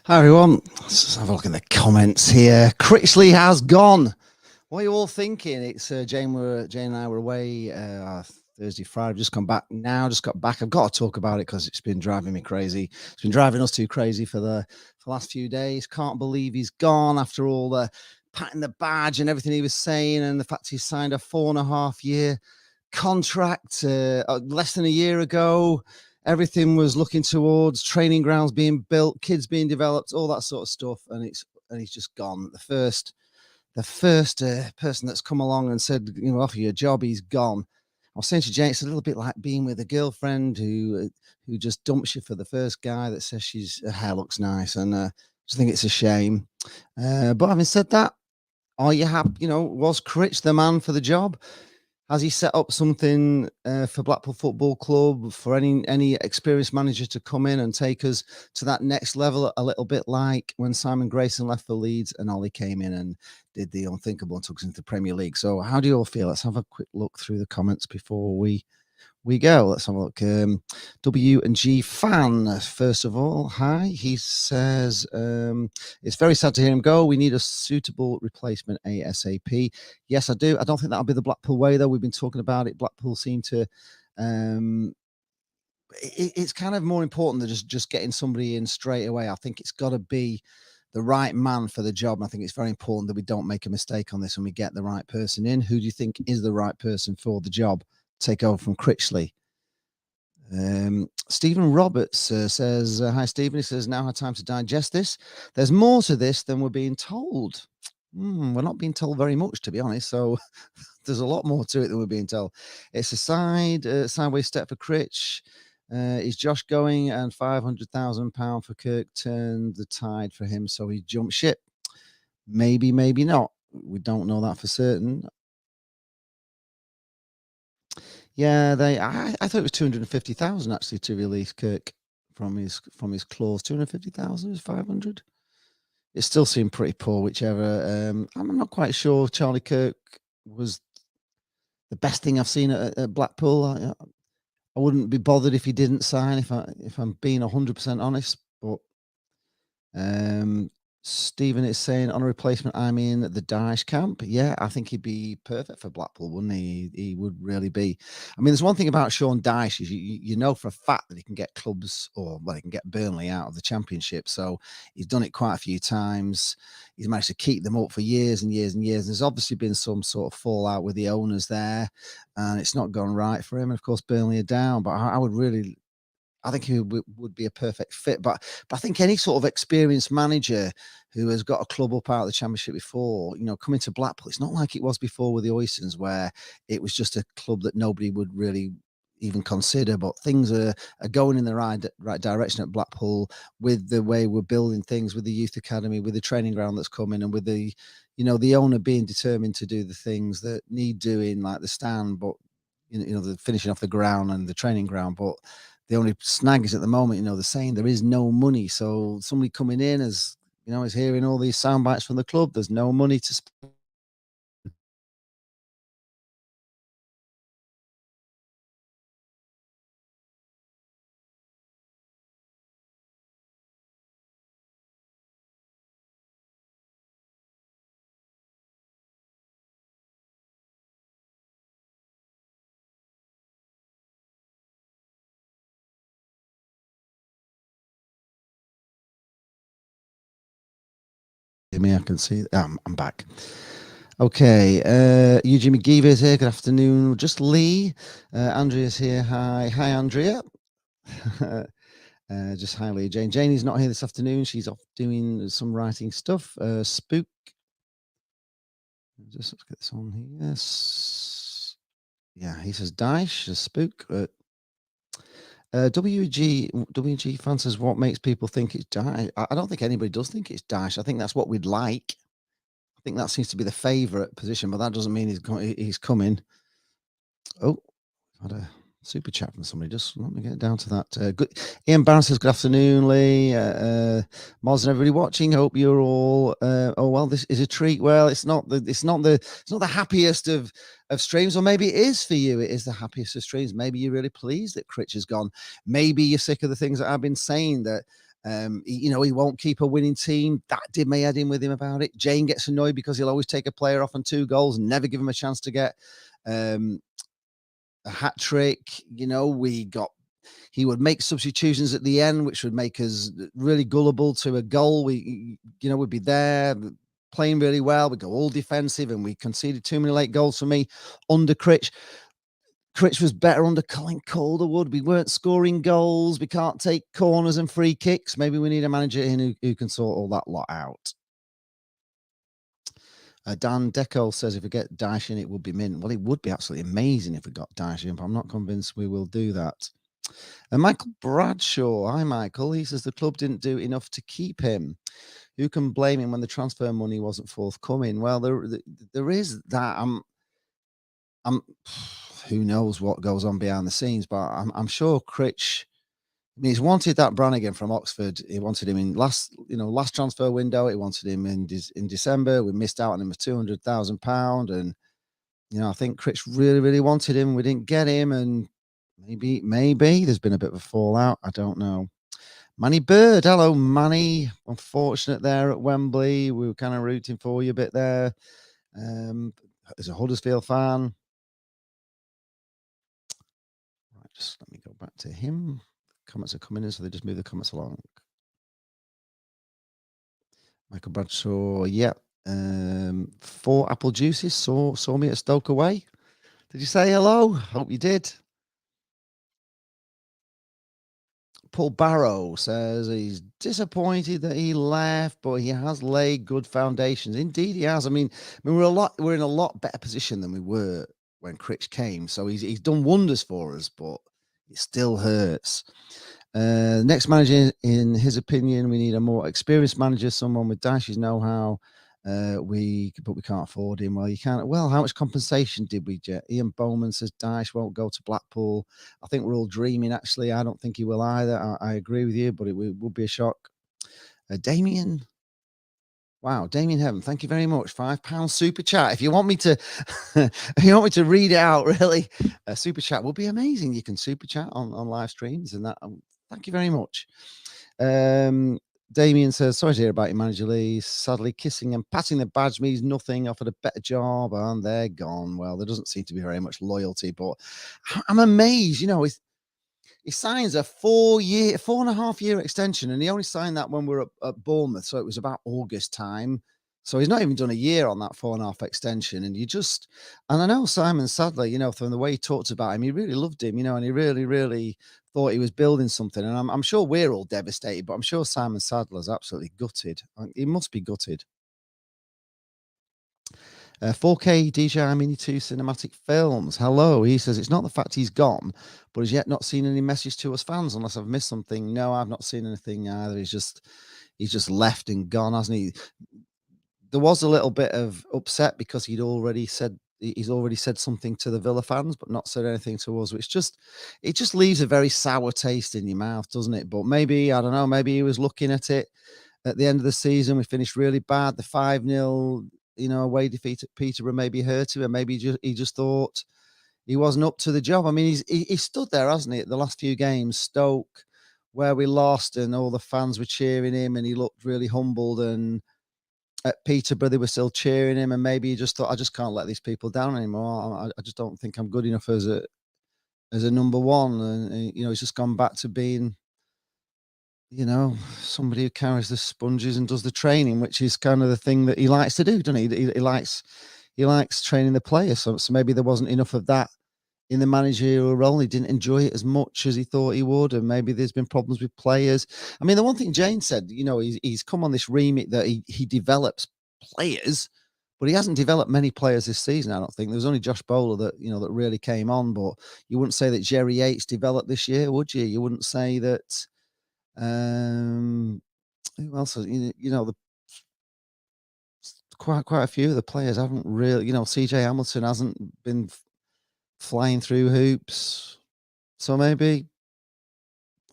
Hi everyone, let's have a look at the comments here. Critchley has gone. What are you all thinking? It's Jane and I were away Thursday, Friday. Just come back now. Just got back. I've got to talk about it because it's been driving me crazy. It's been driving us too crazy for the last few days. Can't believe he's gone after all the patting the badge and everything he was saying, and the fact he signed a 4.5-year contract less than a year ago. Everything was looking towards training grounds being built, kids being developed, all that sort of stuff, and he's just gone. The first person that's come along and said, offer you a job, he's gone. I was saying to Jane, it's a little bit like being with a girlfriend who just dumps you for the first guy that says her hair looks nice, and I just think it's a shame. But having said that, are you happy? Was Critch the man for the job? Has he set up something for Blackpool Football Club for any experienced manager to come in and take us to that next level? A little bit like when Simon Grayson left for Leeds and Ollie came in and did the unthinkable and took us into the Premier League. So how do you all feel? Let's have a quick look through the comments before we go. Let's have a look. W&G fan, first of all, hi. He says, it's very sad to hear him go. We need a suitable replacement ASAP. Yes, I do. I don't think that'll be the Blackpool way, though. We've been talking about it. Blackpool seem to... it's kind of more important than just getting somebody in straight away. I think it's got to be the right man for the job. And I think it's very important that we don't make a mistake on this and we get the right person in. Who do you think is the right person for the job? Take over from Critchley. Stephen Roberts says, hi Stephen. He says, now had time to digest this. There's more to this than we're being told. We're not being told very much, to be honest. So there's a lot more to it than we're being told. It's a sideways step for Critch. Is Josh going? And £500,000 for Kirk turned the tide for him, so he jumped ship. Maybe, maybe not. We don't know that for certain. Yeah, I thought it was 250,000 actually to release Kirk from his clause. 250,000 is 500. It still seemed pretty poor. Whichever. I'm not quite sure. Charlie Kirk was the best thing I've seen at Blackpool. I wouldn't be bothered if he didn't sign. If I'm being 100% honest, but Stephen is saying on a replacement, I'm in the Dyche camp. Yeah, I think he'd be perfect for Blackpool, wouldn't he? He would really be. I mean, there's one thing about Sean Dyche is you know for a fact that he can get clubs he can get Burnley out of the Championship. So he's done it quite a few times. He's managed to keep them up for years and years and years. There's obviously been some sort of fallout with the owners there, and it's not gone right for him. And of course, Burnley are down. But I think he would be a perfect fit. But I think any sort of experienced manager who has got a club up out of the Championship before, coming to Blackpool, it's not like it was before with the Oysters, where it was just a club that nobody would really even consider. But things are going in the right direction at Blackpool with the way we're building things, with the youth academy, with the training ground that's coming, and with the owner being determined to do the things that need doing, like the stand, but the finishing off the ground and the training ground. But the only snag is at the moment, they're saying there is no money. So somebody coming in is hearing all these sound bites from the club. There's no money to spend. I can see. I'm back. Okay, Eugene McGeever is here. Good afternoon. Just Lee. Andrea's here. Hi, Andrea. Just hi, Lee. Janie's not here this afternoon. She's off doing some writing stuff. Spook. Just let's get this on here. Yes. Yeah, he says Dyche, Spook. WG fan says, what makes people think it's Dyche? I don't think anybody does think it's Dyche. I think that's what we'd like. I think that seems to be the favourite position, but that doesn't mean he's coming. Oh, had a super chat from somebody. Just let me get down to that. Good. Ian Barron says, good afternoon, Lee. Moz and everybody watching. Hope you're all. Oh well, this is a treat. Well, it's not the happiest of streams, or maybe it is for you. It is the happiest of streams. Maybe you're really pleased that Critch has gone. Maybe you're sick of the things that I've been saying, that He won't keep a winning team. That did my head in with him about it. Jane gets annoyed because he'll always take a player off on 2 goals and never give him a chance to get a hat trick. He would make substitutions at the end, which would make us really gullible to a goal. We'd be there playing really well. We'd go all defensive, and we conceded too many late goals for me under Critch. Critch was better under Colin Calderwood. We weren't scoring goals. We can't take corners and free kicks. Maybe we need a manager in who can sort all that lot out. Dan Deco says if we get Dyche in, it would be mint. Well, it would be absolutely amazing if we got Dyche in, but I'm not convinced we will do that. And Michael Bradshaw, hi Michael, he says the club didn't do enough to keep him. Who can blame him when the transfer money wasn't forthcoming? Well, there is that. Who knows what goes on behind the scenes, but I'm sure Critch. He's wanted that Brannigan from Oxford. He wanted him in last transfer window. He wanted him in December. We missed out on him for £200,000, and I think Critch really, really wanted him. We didn't get him, and maybe there's been a bit of a fallout. I don't know. Manny Bird, hello Manny. Unfortunate there at Wembley. We were kind of rooting for you a bit there. As a Huddersfield fan, right, just let me go back to him. Comments are coming in, so they just move the comments along. Michael Bradshaw, yeah. 4 apple juices saw me at Stoke away. Did you say hello? Hope you did. Paul Barrow says he's disappointed that he left, but he has laid good foundations. Indeed, he has. I mean, we're in a lot better position than we were when Critch came. So he's done wonders for us, but it still hurts. Next manager, in his opinion, we need a more experienced manager, someone with Dyche's know-how. But we can't afford him. Well, you can't. Well, how much compensation did we get? Ian Bowman says Dyche won't go to Blackpool. I think we're all dreaming. Actually, I don't think he will either. I agree with you, but it would be a shock. Damien. Wow, Damien Heaven, thank you very much. £5 super chat. If you want me to, read it out, really, a super chat will be amazing. You can super chat on live streams, and that. Thank you very much. Damien says, sorry to hear about your manager, Lee. Sadly, kissing and patting the badge means nothing. Offered a better job, and they're gone. Well, there doesn't seem to be very much loyalty, but I'm amazed. He signs a 4.5 year extension, and he only signed that when we were at Bournemouth, so it was about August time. So he's not even done a year on that 4.5 extension. And I know Simon Sadler, from the way he talked about him, he really loved him, and he really, really thought he was building something. And I'm sure we're all devastated, but I'm sure Simon Sadler's absolutely gutted. He must be gutted. 4K DJI Mini 2 cinematic films. Hello. He says it's not the fact he's gone, but has yet not seen any message to us fans, unless I've missed something. No, I've not seen anything either. He's just left and gone, hasn't he? There was a little bit of upset because he's already said something to the Villa fans, but not said anything to us, which it just leaves a very sour taste in your mouth, doesn't it? But maybe, I don't know, maybe he was looking at it at the end of the season. We finished really bad. The 5-0, away defeat at Peterborough maybe hurt him, and maybe he just thought he wasn't up to the job. I mean, he stood there, hasn't he, at the last few games, Stoke, where we lost, and all the fans were cheering him, and he looked really humbled, and at Peterborough, they were still cheering him, and maybe he just thought, I just can't let these people down anymore. I just don't think I'm good enough as a number one. And, he's just gone back to being, somebody who carries the sponges and does the training, which is kind of the thing that he likes to do, doesn't he? He likes training the players. So maybe there wasn't enough of that in the managerial role. He didn't enjoy it as much as he thought he would, and maybe there's been problems with players. I mean, the one thing Jane said, he's come on this remit that he develops players, but he hasn't developed many players this season. I don't think there was only Josh Bowler that that really came on, but you wouldn't say that Jerry Yates developed this year, would you? You wouldn't say that. Who else? Quite a few of the players haven't really. CJ Hamilton hasn't been flying through hoops, so maybe,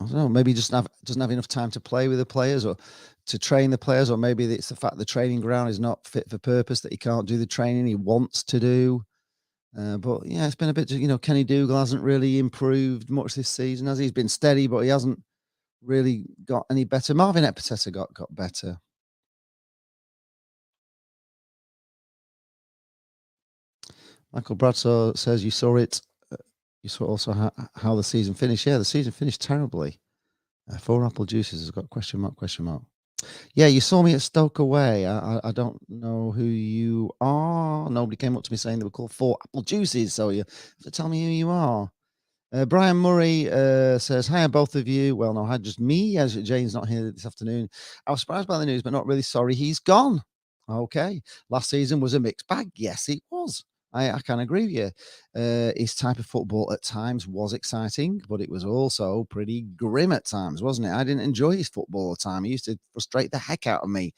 I don't know, maybe he doesn't have enough time to play with the players or to train the players, or maybe it's the fact the training ground is not fit for purpose, that he can't do the training he wants to do. But yeah, it's been a bit. Kenny Dougal hasn't really improved much this season, has he? He's been steady, but he hasn't really got any better. Marvin Epiteta got better. Michael Bradshaw says you saw it. You saw also how the season finished. Yeah, the season finished terribly. Four apple juices has got question mark, question mark. Yeah, you saw me at Stoke away. I don't know who you are. Nobody came up to me saying they were called Four Apple Juices. So you have to tell me who you are. Brian Murray says, hi, both of you. Well, no, hi, just me, as Jane's not here this afternoon. I was surprised by the news, but not really sorry he's gone. Okay. Last season was a mixed bag. Yes, it was. I can agree with you. His type of football at times was exciting, but it was also pretty grim at times, wasn't it? I didn't enjoy his football all the time. He used to frustrate the heck out of me.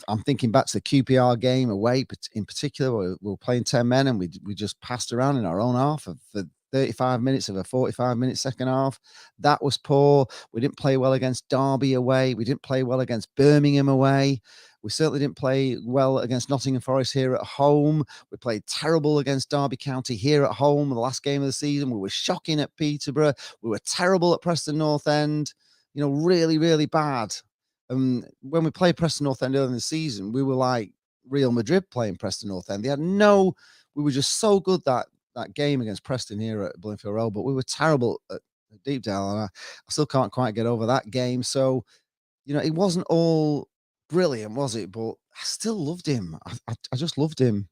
I'm thinking back to the QPR game away in particular. We were playing 10 men and we just passed around in our own half for 35 minutes of a 45-minute second half. That was poor. We didn't play well against Derby away. We didn't play well against Birmingham away. We certainly didn't play well against Nottingham Forest here at home. We played terrible against Derby County here at home. The last game of the season, we were shocking at Peterborough. We were terrible at Preston North End. Really, really bad. When we played Preston North End earlier in the season, we were like Real Madrid playing Preston North End. We were just so good that game against Preston here at Bloomfield Road, but we were terrible at Deepdale, and I still can't quite get over that game. So, it wasn't all brilliant, was it? But I still loved him. I just loved him.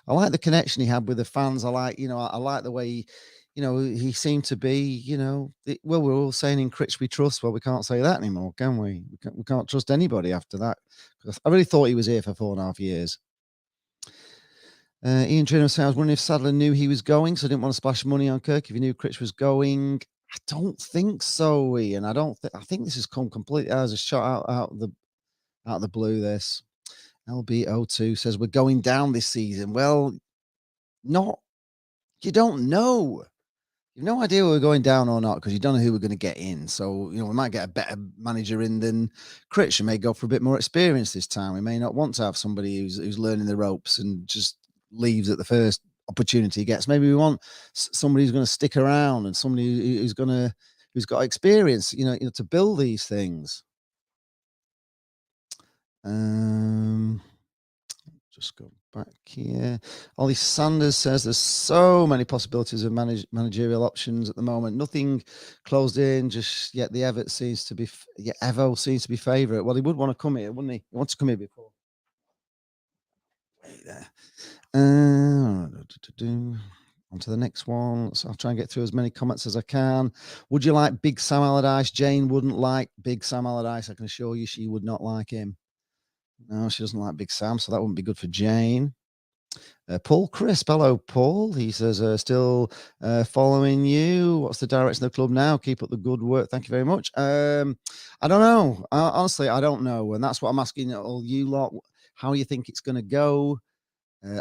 I like the connection he had with the fans. I like the way he seemed to be, well, we're all saying in Critch we trust. Well, we can't say that anymore, can we? We can't trust anybody after that. I really thought he was here for 4.5 years. Ian Trinham says, I was wondering if Sadler knew he was going, so I didn't want to splash money on Kirk if he knew Critch was going. I don't think so, Ian. I think this has come completely as a shot out of the blue, this. LB02 says we're going down this season. Well, you don't know. You've no idea we're going down or not because you don't know who we're going to get in. So, we might get a better manager in than Critch and may go for a bit more experience this time. We may not want to have somebody who's learning the ropes and just leaves at the first opportunity he gets. Maybe we want somebody who's going to stick around and somebody who's got experience, to build these things. Just go back here. Ollie Sanders says there's so many possibilities of managerial options at the moment. Nothing closed in just yet. The Evo seems to be favourite. Well, he would want to come here, wouldn't he? He wants to come here before. Wait there. On to the next one. So I'll try and get through as many comments as I can. Would you like Big Sam Allardyce? Jane wouldn't like Big Sam Allardyce. I can assure you she would not like him. No, she doesn't like Big Sam, so that wouldn't be good for Jane. Paul Crisp, hello, Paul. He says, still following you. What's the direction of the club now? Keep up the good work. Thank you very much. I don't know. Honestly, I don't know. And that's what I'm asking all you lot, how you think it's going to go.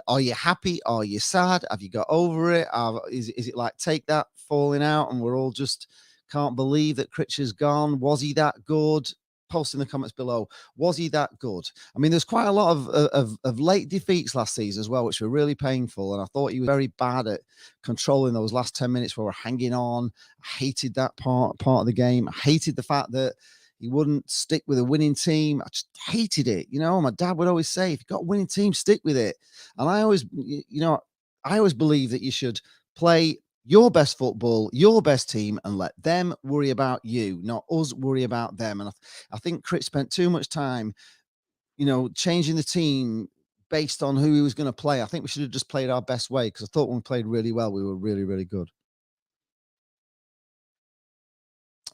Are you happy? Are you sad? Have you got over it? Is it like take that falling out and we're all just can't believe that Critch gone? Was he that good? Post in the comments below. Was he that good? I mean, there's quite a lot of late defeats last season as well, which were really painful. And I thought he was very bad at controlling those last 10 minutes where we're hanging on. I hated that part of the game. I hated the fact that he wouldn't stick with a winning team. I just hated it. My dad would always say, if you've got a winning team, stick with it. And I always believe that you should play your best football, your best team, and let them worry about you, not us worry about them. And I think Critch spent too much time, changing the team based on who he was going to play. I think we should have just played our best way because I thought when we played really well, we were really, really good.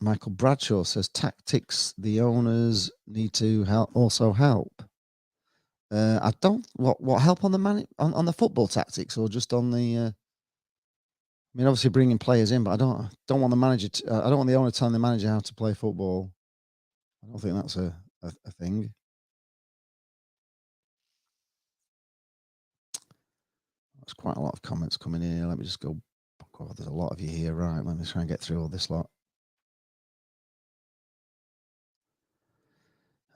Michael Bradshaw says tactics the owners need to also help. I don't what help on the on the football tactics or just on the. I mean, obviously bringing players in, but I don't want the manager. I don't want the owner telling the manager how to play football. I don't think that's a thing. There's quite a lot of comments coming in here. Let me just go. God, there's a lot of you here. Right, let me try and get through all this lot.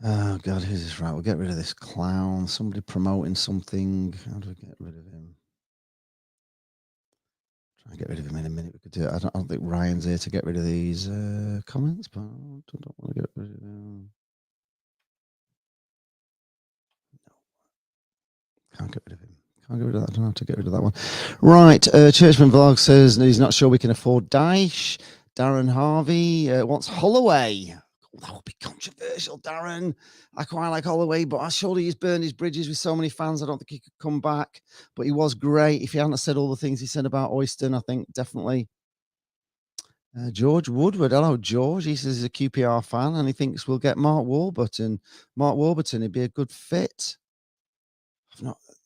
Oh God, who's this? Right, we'll get rid of this clown. Somebody promoting something. How do we get rid of him? I'll get rid of him in a minute. We could do it. I don't think Ryan's here to get rid of these comments, but I don't want to get rid of them. Can't get rid of him. Can't get rid of that. I don't know how to get rid of that one. Right. Churchman Vlog says he's not sure we can afford Dyche. Darren Harvey wants Holloway. Oh, that would be controversial, Darren. I quite like Holloway, but surely he's burned his bridges with so many fans. I don't think he could come back. But he was great. If he hadn't said all the things he said about Oyston, I think definitely. George Woodward. Hello, George. He says he's a QPR fan and he thinks we'll get Mark Warburton. Mark Warburton would be a good fit.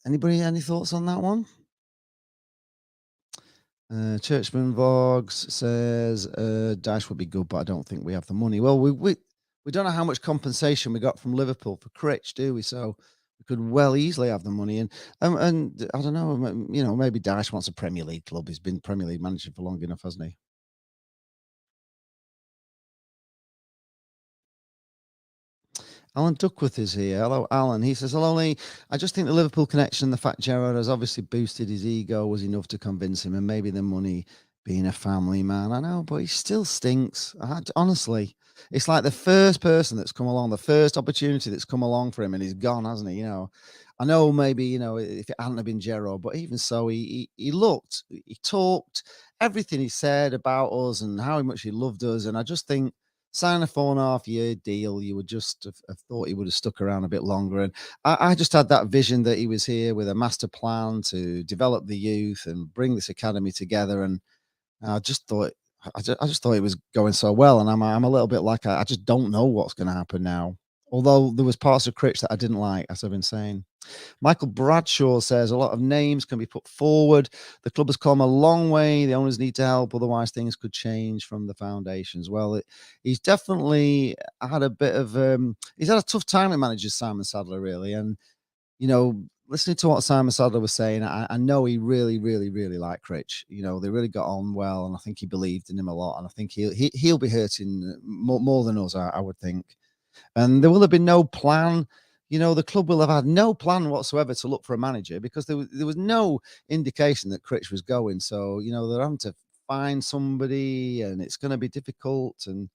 Anybody any thoughts on that one? Churchman Vogs says Dyche would be good, but I don't think we have the money. Well, we don't know how much compensation we got from Liverpool for Critch, do we? So we could well easily have the money. And I don't know, maybe Dyche wants a Premier League club. He's been Premier League manager for long enough, hasn't he? Alan Duckworth is here. Hello, Alan. He says, hello, Lee. I just think the Liverpool connection and the fact Gerrard has obviously boosted his ego was enough to convince him, and maybe the money being a family man. I know, but he still stinks. Honestly, it's like the first person that's come along, the first opportunity that's come along for him, and he's gone, hasn't he? I know maybe, if it hadn't have been Gerrard, but even so, he looked, he talked, everything he said about us and how much he loved us. And I just think, sign a 4.5-year deal, you would just have thought he would have stuck around a bit longer. And I just had that vision that he was here with a master plan to develop the youth and bring this academy together. And I just thought it was going so well. And I'm a little bit like, I just don't know what's going to happen now. Although there was parts of Critch that I didn't like, as I've been saying. Michael Bradshaw says a lot of names can be put forward. The club has come a long way. The owners need to help, otherwise things could change from the foundations. Well, he's definitely had a bit of he's had a tough time with manager Simon Sadler, really. And listening to what Simon Sadler was saying, I know he really, really, really liked Critch. They really got on well, and I think he believed in him a lot. And I think he'll be hurting more than us, I would think. And there will have been no plan. The club will have had no plan whatsoever to look for a manager, because there was no indication that Critch was going. So, they're having to find somebody, and it's going to be difficult. And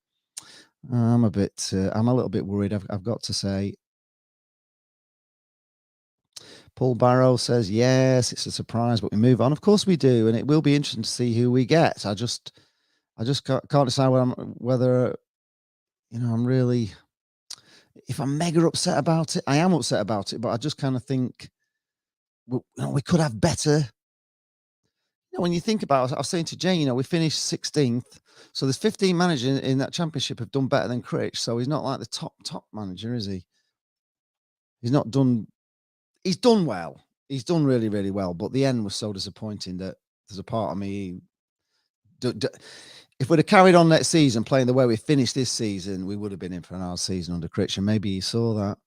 I'm a little bit worried, I've got to say. Paul Barrow says, yes, it's a surprise, but we move on. Of course we do. And it will be interesting to see who we get. I just can't decide whether I'm really, if I'm mega upset about it. I am upset about it, but I just kind of think, we could have better. When you think about it, I was saying to Jane, we finished 16th. So there's 15 managers in that championship have done better than Critch. So he's not like the top manager, is he? He's done well. He's done really, really well. But the end was so disappointing that there's a part of me. If we'd have carried on next season playing the way we finished this season, we would have been in for an hard season under Critch. And maybe he saw that.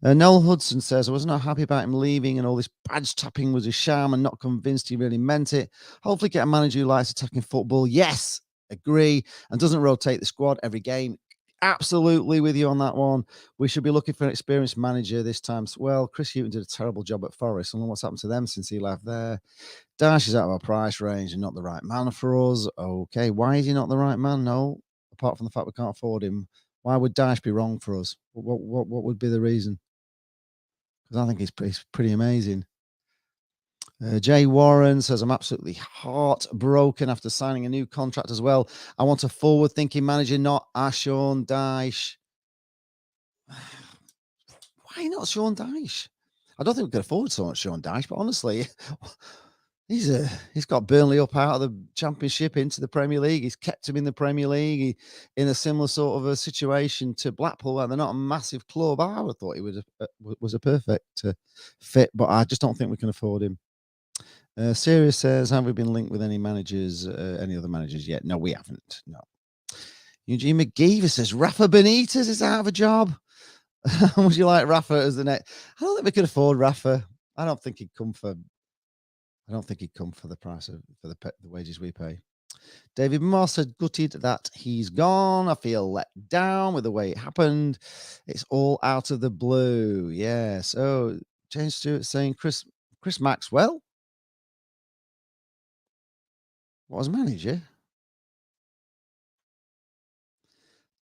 Noel Hudson says, I was not happy about him leaving, and all this badge tapping was a sham, and not convinced he really meant it. Hopefully get a manager who likes attacking football. Yes, agree. And doesn't rotate the squad every game. Absolutely with you on that one. We should be looking for an experienced manager this time. Well, Chris Hughton did a terrible job at Forest. I don't know what's happened to them since he left there. Dash is out of our price range and not the right man for us. Okay, why is he not the right man? No, apart from the fact we can't afford him. Why would Dash be wrong for us? What would be the reason? Because I think he's pretty amazing. Jay Warren says, I'm absolutely heartbroken after signing a new contract as well. I want a forward-thinking manager, not a Sean Dyche. Why not Sean Dyche? I don't think we could afford so much Sean Dyche, but honestly, he's got Burnley up out of the Championship into the Premier League. He's kept him in the Premier League in a similar sort of a situation to Blackpool, where they're not a massive club. I would have thought he was a perfect fit, but I just don't think we can afford him. Sirius says, have we been linked with any managers, any other managers yet? No, we haven't. No. Eugene McGeever says, Rafa Benitez is out of a job. Would you like Rafa as the next? I don't think we could afford Rafa. I don't think he'd come for the price for the wages we pay. David Moss said, gutted that he's gone. I feel let down with the way it happened. It's all out of the blue. Yeah. So James Stewart saying Chris Maxwell. What was manager?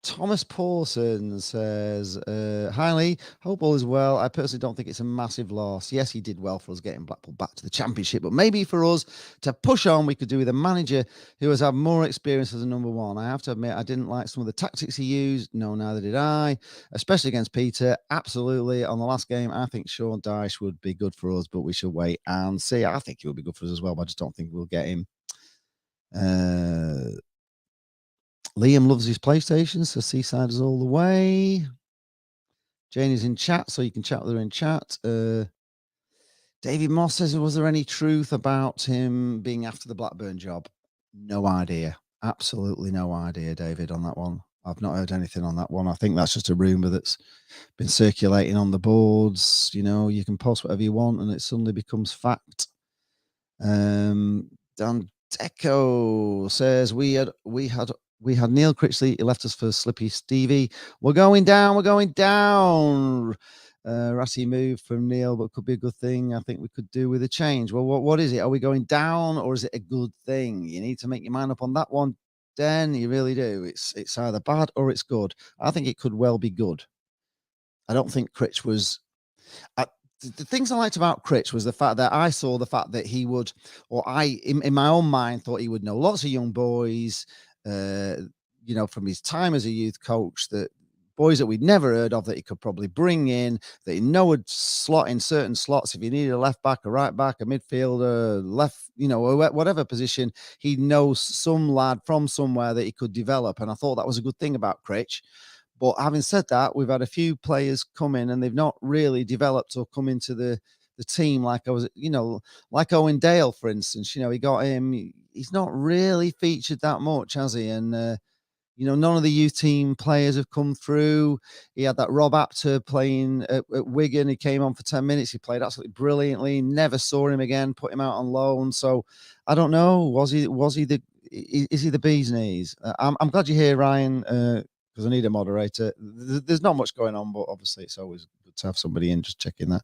Thomas Pawson says, "Hi Lee, hope all is well. I personally don't think it's a massive loss. Yes, he did well for us getting Blackpool back to the Championship, but maybe for us to push on, we could do with a manager who has had more experience as a number one. I have to admit, I didn't like some of the tactics he used. No, neither did I, especially against Peter. Absolutely. On the last game, I think Sean Dyche would be good for us, but we should wait and see. I think he will be good for us as well, but I just don't think we'll get him." Uh, Liam loves his PlayStation, so Seaside is all the way. Jane is in chat, so you can chat with her in chat. David Moss says, was there any truth about him being after the Blackburn job? No idea. Absolutely no idea, David, on that one. I've not heard anything on that one. I think that's just a rumour that's been circulating on the boards. You know, you can post whatever you want and it suddenly becomes fact. Dan Deco says we had Neil Critchley. He left us for Slippy Stevie. We're going down. We're going down. Ratty move from Neil, but could be a good thing. I think we could do with a change. Well, what is it? Are we going down or is it a good thing? You need to make your mind up on that one, Dan. You really do. It's either bad or it's good. I think it could well be good. I don't think Critch was I, the things I liked about Critch was the fact that I saw the fact that he would, or in my own mind, thought he would know lots of young boys, uh, from his time as a youth coach, that boys that we'd never heard of that he could probably bring in, that he know would slot in certain slots. If you needed a left back, a right back, a midfielder, left, or whatever position, he knows some lad from somewhere that he could develop. And I thought that was a good thing about Critch. But having said that, we've had a few players come in and they've not really developed or come into the team like like Owen Dale, for instance. He got him. He's not really featured that much, has he? And none of the youth team players have come through. He had that Rob Apter playing at Wigan. He came on for 10 minutes. He played absolutely brilliantly. Never saw him again. Put him out on loan. So I don't know. Was he is he the bee's knees? I'm glad you're here, Ryan. Because I need a moderator. There's not much going on, but obviously it's always good to have somebody in just checking that.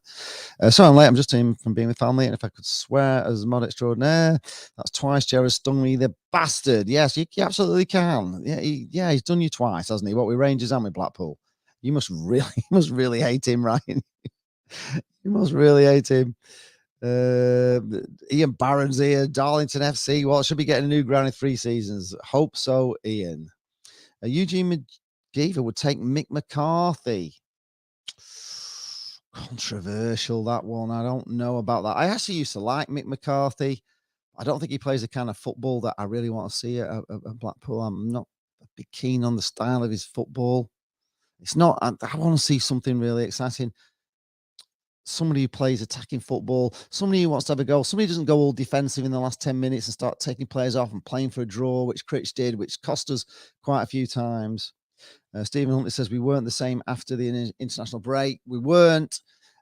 So I'm late. I'm just in from being with family. And if I could swear as mod extraordinaire, that's twice Gerrard stung me, the bastard. Yes, you absolutely can. Yeah, he's done you twice, hasn't he? What with Rangers and with Blackpool. You must really hate him, Ryan. You must really hate him. Ian Barron's here. Darlington FC. Well, should be getting a new ground in 3 seasons. Hope so, Ian. Eugene McGeever would take Mick McCarthy. Controversial, that one. I don't know about that. I actually used to like Mick McCarthy. I don't think he plays the kind of football that I really want to see at Blackpool. I'm not a bit keen on the style of his football. It's not. I want to see something really exciting. Somebody who plays attacking football, somebody who wants to have a goal, somebody who doesn't go all defensive in the last 10 minutes and start taking players off and playing for a draw, which Critch did, which cost us quite a few times. Stephen Huntley says we weren't the same after the international break. We weren't,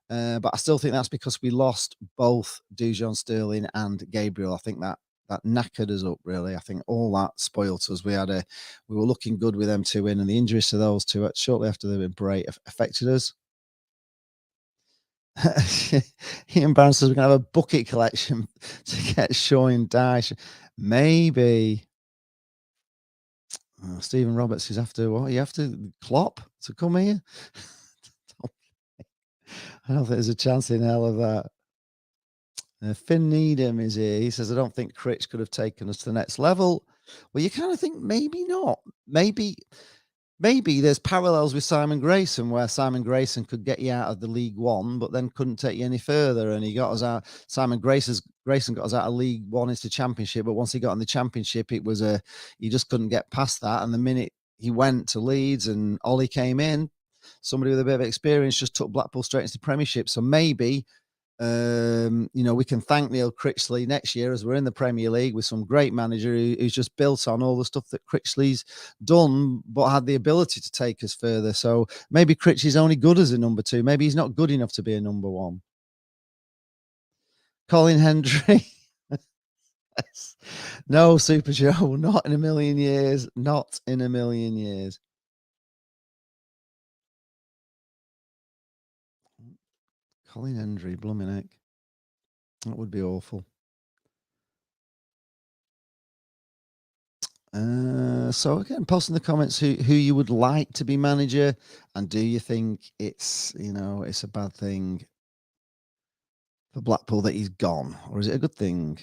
but I still think that's because we lost both Dujon Sterling and Gabriel. I think that knackered us up, really. I think all that spoilt us. We were looking good with them two in, and the injuries to those two shortly after the break affected us. Ian Barron says we're going to have a bucket collection to get Sean Dyche. Maybe. Stephen Roberts is after what? You have to Klopp to come here? I don't think there's a chance in hell of that. Finn Needham is here. He says, I don't think Critch could have taken us to the next level. Well, you kind of think maybe not. Maybe there's parallels with Simon Grayson, where Simon Grayson could get you out of the League One, but then couldn't take you any further. And he got us out. Grayson got us out of League One into Championship, but once he got in the Championship, it was he just couldn't get past that. And the minute he went to Leeds and Ollie came in, somebody with a bit of experience just took Blackpool straight into the Premiership. So maybe we can thank Neil Critchley next year as we're in the Premier League with some great manager who's just built on all the stuff that Critchley's done, but had the ability to take us further. So maybe Critchley's only good as a number 2. Maybe he's not good enough to be a number 1. Colin Hendry. No, Super Joe, not in a million years. Not in a million years. Colin Hendry, blooming heck. That would be awful. So again, post in the comments who you would like to be manager, and do you think it's a bad thing for Blackpool that he's gone, or is it a good thing?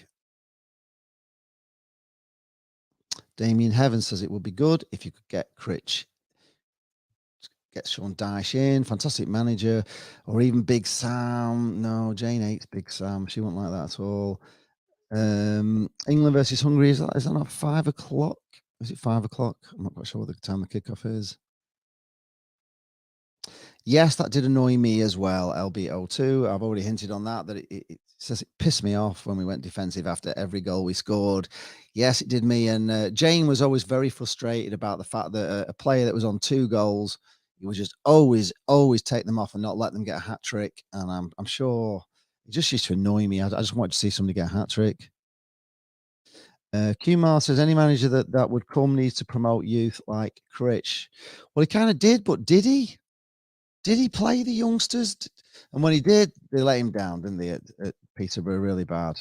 Damien Heaven says it would be good if you could get Sean Dyche in, fantastic manager, or even Big Sam. No, Jane hates Big Sam. She wouldn't like that at all. England versus Hungary, is that not 5 o'clock? Is it 5 o'clock? I'm not quite sure what the time the kickoff is. Yes, that did annoy me as well, LB02. I've already hinted on that it says it pissed me off when we went defensive after every goal we scored. Yes, it did me. And Jane was always very frustrated about the fact that a player that was on 2 goals, he would just always take them off and not let them get a hat trick. And I'm sure it just used to annoy me. I just wanted to see somebody get a hat trick. Kumar says any manager that would come needs to promote youth like Critch. Well, he kind of did, but did he? Did he play the youngsters? And when he did, they let him down, didn't they, at Peterborough, really bad.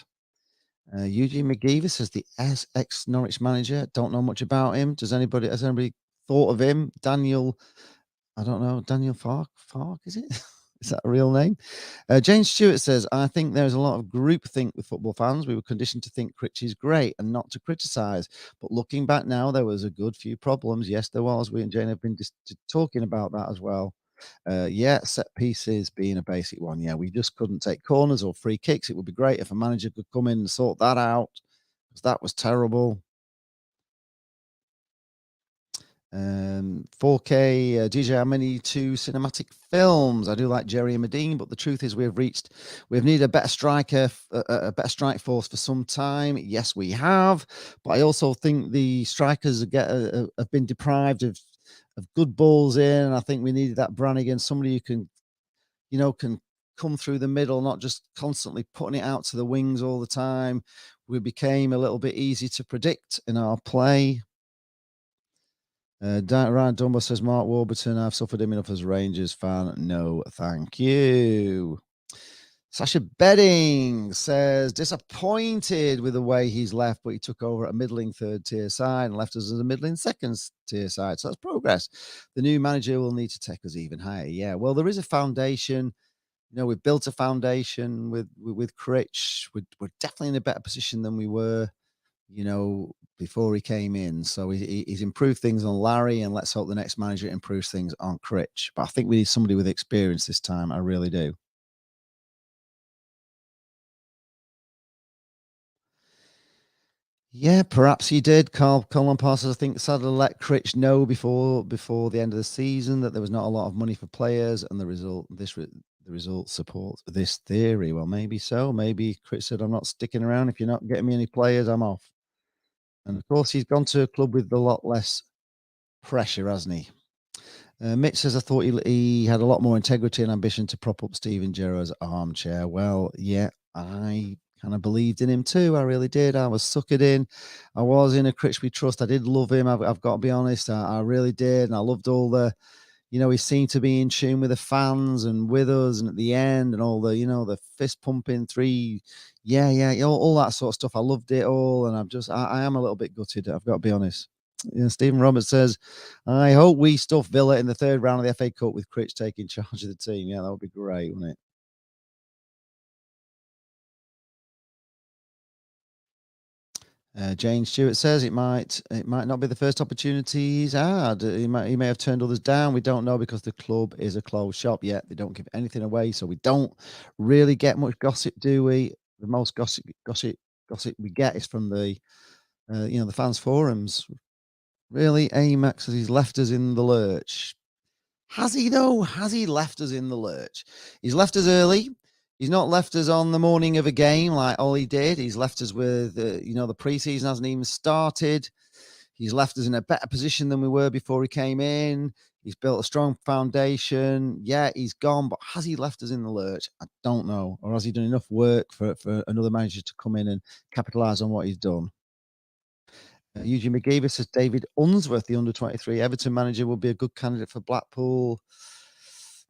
Eugene McGeever says the ex-Norwich manager. Don't know much about him. Has anybody thought of him? Daniel, I don't know. Daniel Fark, is it? Is that a real name? Jane Stewart says, I think there's a lot of groupthink with football fans. We were conditioned to think Critch is great and not to criticise. But looking back now, there was a good few problems. Yes, there was. We and Jane have been talking about that as well. Set pieces being a basic one. Yeah, we just couldn't take corners or free kicks. It would be great if a manager could come in and sort that out, because that was terrible. 4K DJ, how many 2 cinematic films? I do like Jerry and Medine, but the truth is we've needed a better striker, a better strike force for some time. Yes, we have, but I also think the strikers have been deprived of good balls in. And I think we needed that Brannigan, somebody who can come through the middle, not just constantly putting it out to the wings all the time. We became a little bit easy to predict in our play. Ryan Dunbar says, Mark Warburton, I've suffered him enough as a Rangers fan. No, thank you. Sasha Bedding says, disappointed with the way he's left, but he took over a middling 3rd tier side and left us as a middling 2nd tier side. So that's progress. The new manager will need to take us even higher. Yeah, well, there is a foundation. We've built a foundation with Critch. We're definitely in a better position than we were, before he came in. So he's improved things on Larry, and let's hope the next manager improves things on Critch. But I think we need somebody with experience this time. I really do. Yeah, perhaps he did. Colin Parsons, I think, Sadler let Critch know before the end of the season that there was not a lot of money for players, and the result supports this theory. Well, maybe so. Maybe Critch said, "I'm not sticking around. If you're not getting me any players, I'm off." And of course, he's gone to a club with a lot less pressure, hasn't he? Mitch says, I thought he had a lot more integrity and ambition to prop up Steven Gerrard's armchair. Well, yeah, I kind of believed in him too. I really did. I was suckered in. I was in a Critchby trust. I did love him. I've got to be honest. I really did. And I loved all he seemed to be in tune with the fans and with us. And at the end and all the fist pumping 3. Yeah, all that sort of stuff. I loved it all. And I am a little bit gutted. I've got to be honest. Stephen Roberts says, I hope we stuff Villa in the 3rd round of the FA Cup with Critch taking charge of the team. Yeah, that would be great, wouldn't it? Jane Stewart says it might not be the first opportunity he's had. He may have turned others down. We don't know because the club is a closed shop yet. They don't give anything away, so we don't really get much gossip, do we? The most gossip we get is from the the fans forums. Really, Amax says he's left us in the lurch. Has he though? Has he left us in the lurch? He's left us early. He's not left us on the morning of a game like Ollie did. He's left us with, the preseason hasn't even started. He's left us in a better position than we were before he came in. He's built a strong foundation. Yeah, he's gone, but has he left us in the lurch? I don't know. Or has he done enough work for another manager to come in and capitalise on what he's done? Eugene McGeever says David Unsworth, the under-23 Everton manager, would be a good candidate for Blackpool.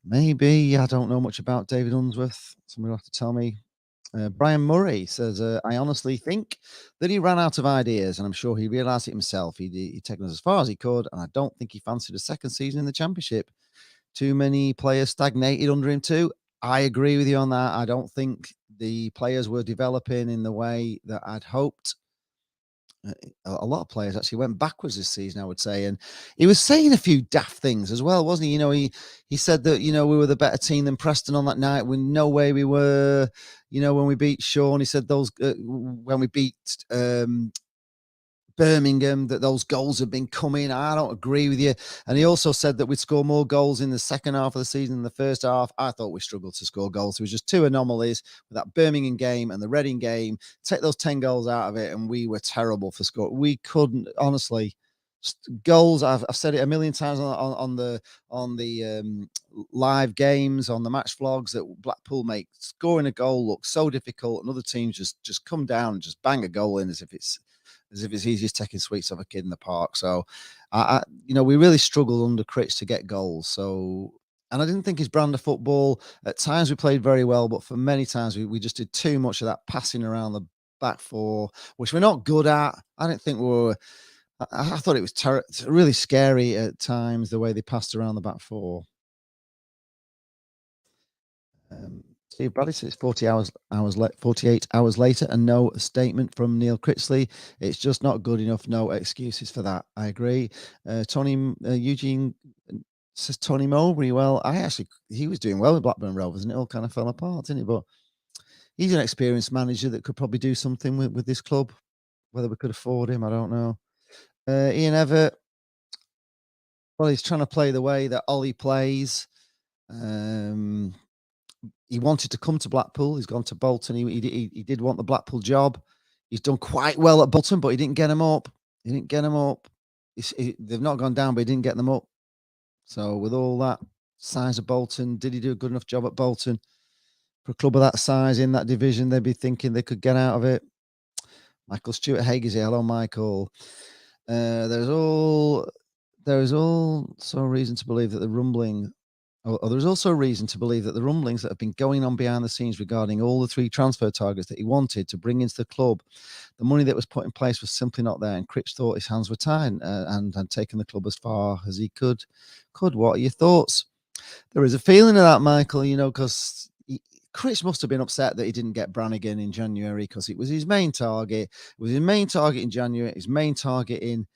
Maybe. I don't know much about David Unsworth. Somebody will have to tell me. Brian Murray says, I honestly think that he ran out of ideas, and I'm sure he realised it himself. He'd taken us as far as he could, and I don't think he fancied a second season in the Championship. Too many players stagnated under him too. I agree with you on that. I don't think the players were developing in the way that I'd hoped. A lot of players actually went backwards this season, I would say. And he was saying a few daft things as well, wasn't he? He said that, we were the better team than Preston on that night. When no way we were, when we beat Sean, he said those, when we beat Birmingham, that those goals have been coming. I don't agree with you. And he also said that we'd score more goals in the second half of the season than the first half. I thought we struggled to score goals. There was just two anomalies with that Birmingham game and the Reading game. Take those 10 goals out of it, and we were terrible for score. We couldn't, honestly. Goals. I've said it a million times on the live games, on the match vlogs, that Blackpool make scoring a goal look so difficult, and other teams just come down and just bang a goal in as if it's easy as taking sweets off a kid in the park. So, we really struggled under Critch to get goals. So, and I didn't think his brand of football, at times we played very well, but for many times we just did too much of that passing around the back four, which we're not good at. I didn't think we were. I thought it was really scary at times, the way they passed around the back four. Steve Bradley says 48 hours later, and no statement from Neil Critchley. It's just not good enough. No excuses for that. I agree. Eugene says Tony Mowbray. Well, he was doing well with Blackburn Rovers, and it all kind of fell apart, didn't it? But he's an experienced manager that could probably do something with this club. Whether we could afford him, I don't know. Ian Everett. Well, he's trying to play the way that Ollie plays. He wanted to come to Blackpool. He's gone to Bolton. He did want the Blackpool job. He's done quite well at Bolton, but he didn't get him up. They've not gone down, but he didn't get them up. So with all that size of Bolton, did he do a good enough job at Bolton? For a club of that size in that division, they'd be thinking they could get out of it. Michael Stewart Hager's here. Hello, Michael. There's also reason to believe that the rumbling. There's also reason to believe that the rumblings that have been going on behind the scenes regarding all the three transfer targets that he wanted to bring into the club, the money that was put in place was simply not there, and Critch thought his hands were tied and had taken the club as far as he could. What are your thoughts? There is a feeling of that, Michael, because Critch must have been upset that he didn't get Brannigan in January, because it was his main target. It was his main target in January, his main target in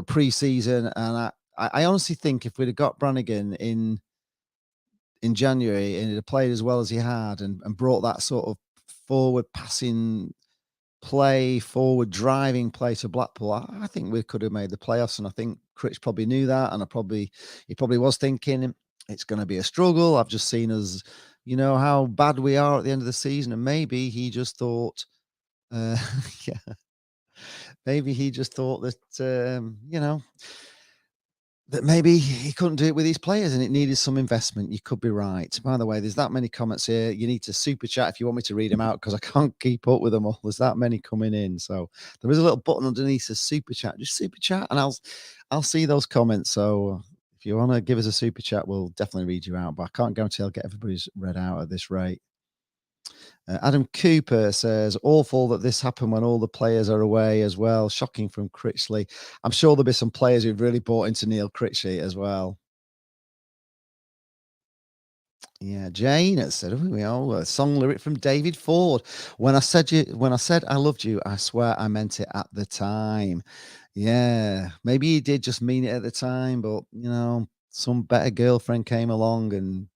pre-season, and I honestly think if we'd have got Brannigan in January and he'd have played as well as he had and brought that sort of forward passing play, forward driving play to Blackpool, I think we could have made the playoffs. And I think Critch probably knew that, and he probably was thinking it's going to be a struggle. I've just seen us, how bad we are at the end of the season, and maybe he just thought, yeah. Maybe he just thought that, that maybe he couldn't do it with his players and it needed some investment. You could be right. By the way, there's that many comments here. You need to super chat if you want me to read them out, because I can't keep up with them all. There's that many coming in. So there is a little button underneath says super chat. Just super chat and I'll see those comments. So if you want to give us a super chat, we'll definitely read you out. But I can't guarantee I'll get everybody's read out at this rate. Adam Cooper says, awful that this happened when all the players are away as well. Shocking from Critchley. I'm sure there'll be some players who've really bought into Neil Critchley as well. Yeah, Jane has said, a song lyric from David Ford. When I said I loved you, I swear I meant it at the time. Yeah, maybe he did just mean it at the time, but some better girlfriend came along and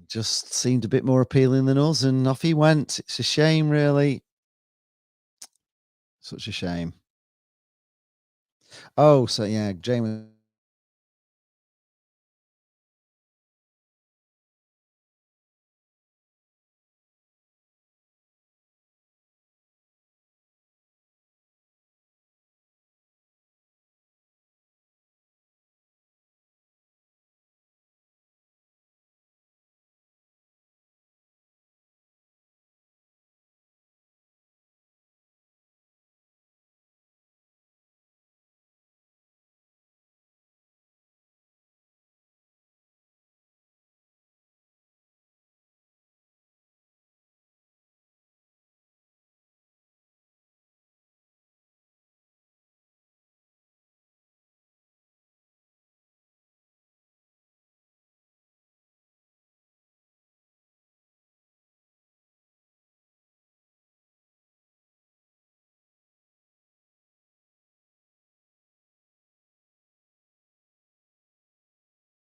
just seemed a bit more appealing than us, and off he went. It's a shame, really. Such a shame. Oh, so yeah, Jamie.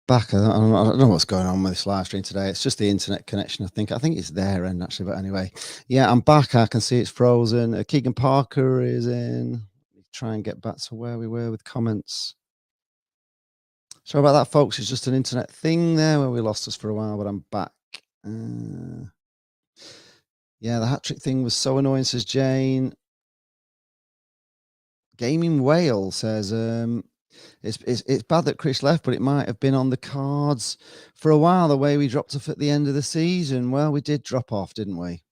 back. I don't know what's going on with this live stream today. It's just the internet connection. I think it's their end actually. But anyway, yeah, I'm back. I can see it's frozen. Keegan Parker is in. Try and get back to where we were with comments. Sorry about that, folks. It's just an internet thing there where we lost us for a while, but I'm back. Yeah, the hat trick thing was so annoying, says Jane. Gaming Whale says, it's bad that Chris left, but it might have been on the cards for a while, the way we dropped off at the end of the season. Well, we did drop off, didn't we?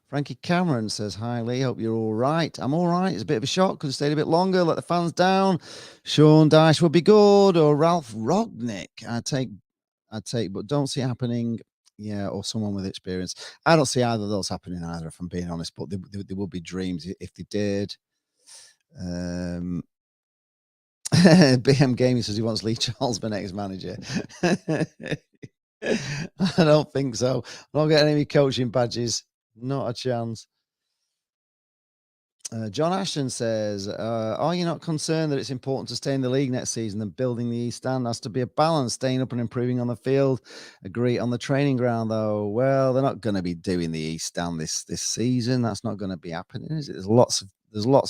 Frankie Cameron says, hi, Lee. Hope you're all right. I'm all right. It's a bit of a shock. Could have stayed a bit longer. Let the fans down. Sean Dyche would be good. Or Ralph Rognick. I'd take, but don't see it happening. Yeah, or someone with experience. I don't see either of those happening either, if I'm being honest, but they would be dreams if they did. BM Gaming says he wants Lee Charles, my next manager. I don't think so. I'm not getting any coaching badges. Not a chance. John Ashton says, are you not concerned that it's important to stay in the league next season and building the East Stand? Has to be a balance, staying up and improving on the field. Agree on the training ground, though. Well, they're not going to be doing the East Stand this season. That's not going to be happening, is it? There's lots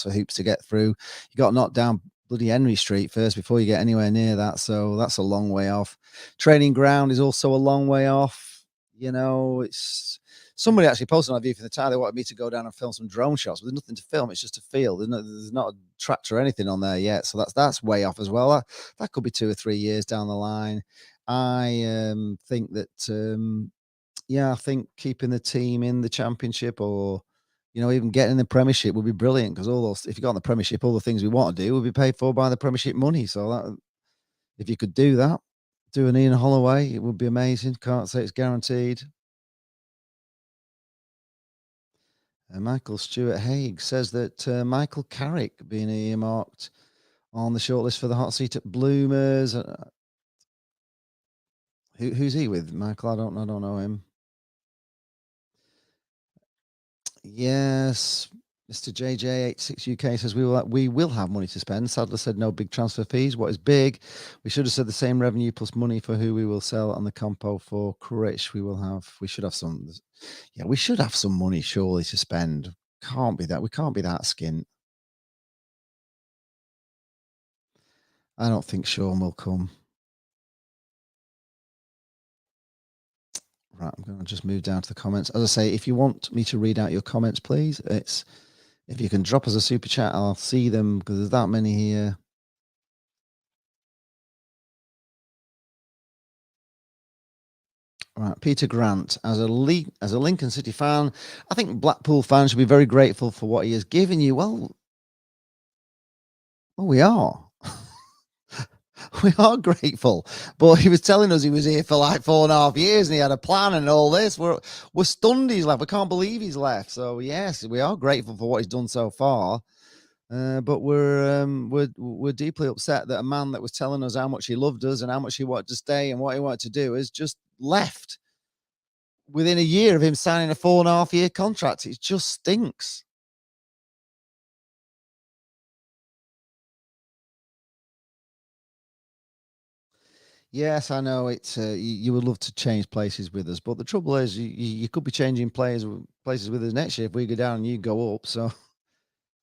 of hoops to get through. You got to knock down bloody Henry Street first before you get anywhere near that. So that's a long way off. Training ground is also a long way off. You know, it's... Somebody actually posted on a view from the time they wanted me to go down and film some drone shots, but there's nothing to film. It's just a field. There's not a tractor or anything on there yet. So that's way off as well. That could be 2 or 3 years down the line. I think that, I think keeping the team in the Championship or, even getting in the Premiership would be brilliant because if you got in the Premiership, all the things we want to do will be paid for by the Premiership money. So if you could do that, do an Ian Holloway, it would be amazing. Can't say it's guaranteed. Michael Stewart Haig says that Michael Carrick being earmarked on the shortlist for the hot seat at Bloomers. Who's he with, Michael? I don't know him. Yes, Mr. JJ86 UK says we will have money to spend. Sadler said no big transfer fees. What is big? We should have said the same revenue plus money for who we will sell on the compo for Critch. We should have some. Yeah, we should have some money surely to spend. We can't be that skint. I don't think Sean will come. Right, I'm going to just move down to the comments. As I say, if you want me to read out your comments, please, if you can drop us a super chat, I'll see them because there's that many here. Right, Peter Grant, as a Lincoln City fan, I think Blackpool fans should be very grateful for what he has given you. Well, we are. We are grateful, but he was telling us he was here for like 4.5 years and he had a plan and all this. We're stunned he's left. We can't believe he's left. So yes, we are grateful for what he's done so far, but we're deeply upset that a man that was telling us how much he loved us and how much he wanted to stay and what he wanted to do has just left within a year of him signing a 4.5-year contract. It just stinks. Yes, I know it's you would love to change places with us, but the trouble is you could be changing places with us next year if we go down and you go up. So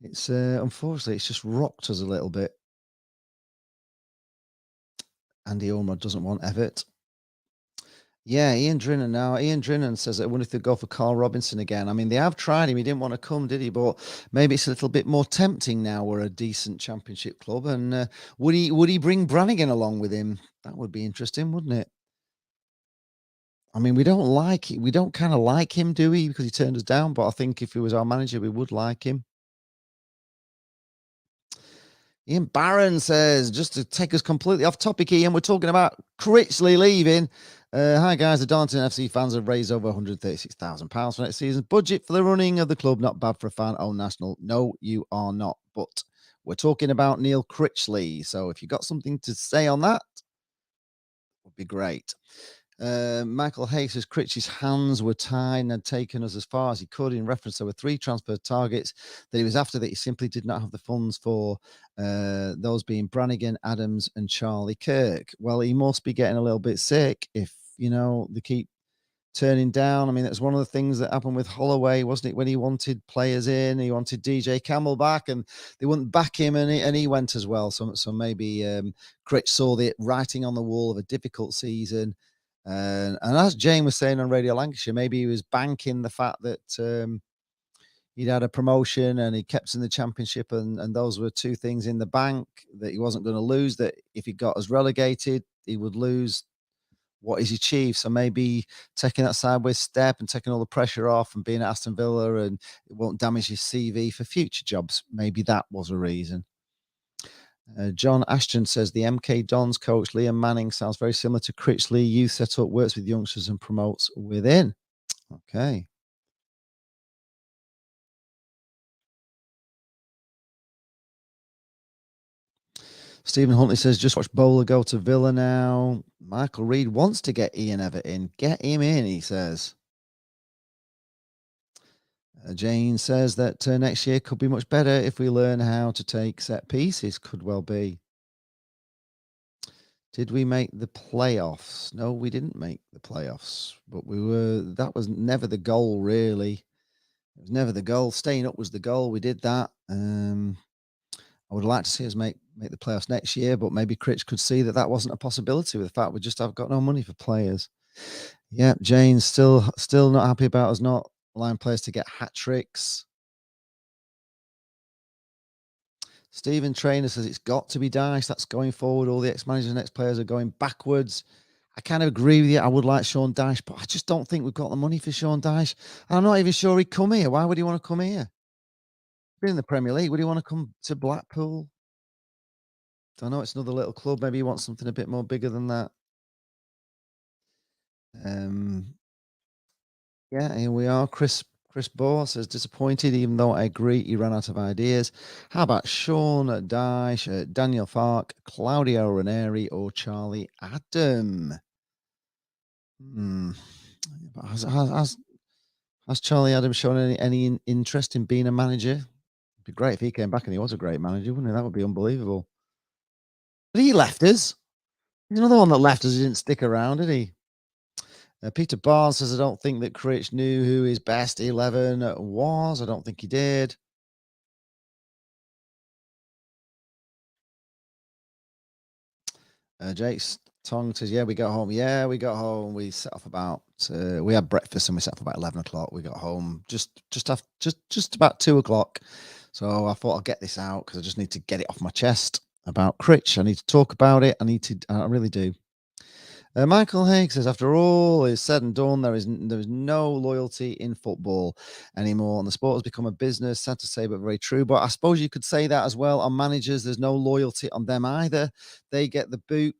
it's unfortunately it's just rocked us a little bit. Andy Ormond doesn't want Everett. Yeah, Ian Drinnan now. Ian Drinnan says, I wonder if they'd go for Carl Robinson again. I mean, they have tried him. He didn't want to come, did he? But maybe it's a little bit more tempting now. We're a decent Championship club. And would he bring Brannigan along with him? That would be interesting, wouldn't it? I mean, we don't kind of like him, do we? Because he turned us down. But I think if he was our manager, we would like him. Ian Barron says, just to take us completely off topic, Ian, we're talking about Critchley leaving. Hi, guys. The Darlington FC fans have raised over £136,000 for next season's budget for the running of the club. Not bad for a fan-owned national. No, you are not. But we're talking about Neil Critchley. So if you got something to say on that, would be great. Michael Hayes says Critchley's hands were tied and had taken us as far as he could. In reference, there were 3 transfer targets that he was after that he simply did not have the funds for. Those being Brannigan, Adams, and Charlie Kirk. Well, he must be getting a little bit sick if they keep turning down. I mean, that's one of the things that happened with Holloway, wasn't it? When he wanted players in, he wanted DJ Campbell back, and they wouldn't back him, and he went as well. So maybe Critch saw the writing on the wall of a difficult season. And as Jane was saying on Radio Lancashire, maybe he was banking the fact that he'd had a promotion and he kept in the championship, and those were 2 things in the bank that he wasn't going to lose. That if he got us relegated, he would lose what he's achieved. So maybe taking that sideways step and taking all the pressure off and being at Aston Villa, and it won't damage his CV for future jobs. Maybe that was a reason. John Ashton says the MK Dons coach Liam Manning sounds very similar to Critchley. Youth set up, works with youngsters and promotes within. Okay. Stephen Huntley says, just watch Bowler go to Villa now. Michael Reed wants to get Ian Evatt in. Get him in, he says. Jane says that next year could be much better if we learn how to take set pieces. Could well be. Did we make the playoffs? No, we didn't make the playoffs, but that was never the goal, really. It was never the goal. Staying up was the goal. We did that. I would like to see us make the playoffs next year, but maybe Critch could see that wasn't a possibility with the fact we just have got no money for players. Yeah, Jane's still not happy about us not allowing players to get hat tricks. Stephen Trainer says it's got to be Dyche. That's going forward. All the ex-managers and ex-players are going backwards. I kind of agree with you. I would like Sean Dyche, but I just don't think we've got the money for Sean Dyche. I'm not even sure he'd come here. Why would he want to come here? Been in the Premier League. Would he want to come to Blackpool? Don't know. It's another little club. Maybe he wants something a bit more bigger than that. Yeah, here we are. Chris Bohr says disappointed, even though I agree he ran out of ideas. How about Sean Dyche, Daniel Fark, Claudio Ranieri, or Charlie Adam? But has Charlie Adam shown any interest in being a manager? It'd be great if he came back and he was a great manager, wouldn't it? That would be unbelievable. But he left us. He's another one that left us. He didn't stick around, did he? Peter Barnes says, I don't think that Critch knew who his best 11 was. I don't think he did. Jake's Tong says, yeah, we got home. Yeah, we got home. We set off about, we had breakfast and we set off about 11 o'clock. We got home just about 2 o'clock. So I thought I'll get this out because I just need to get it off my chest about Critch. I need to talk about it. I really do. Michael Haig says, after all is said and done, there is no loyalty in football anymore, and the sport has become a business. Sad to say, but very true. But I suppose you could say that as well on managers. There's no loyalty on them either. They get the boot,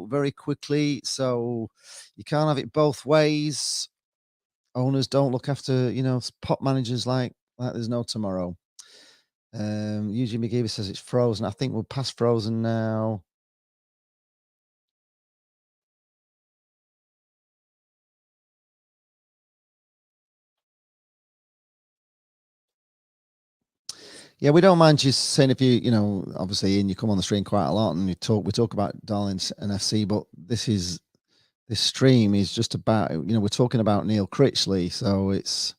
very quickly. So you can't have it both ways. Owners don't look after, pot managers like there's no tomorrow. Eugene McGeever says it's frozen. I think we're past frozen now. Yeah, we don't mind you saying if obviously, and you come on the stream quite a lot, and we talk about Darlings and FC, but this stream is just about, we're talking about Neil Critchley, so it's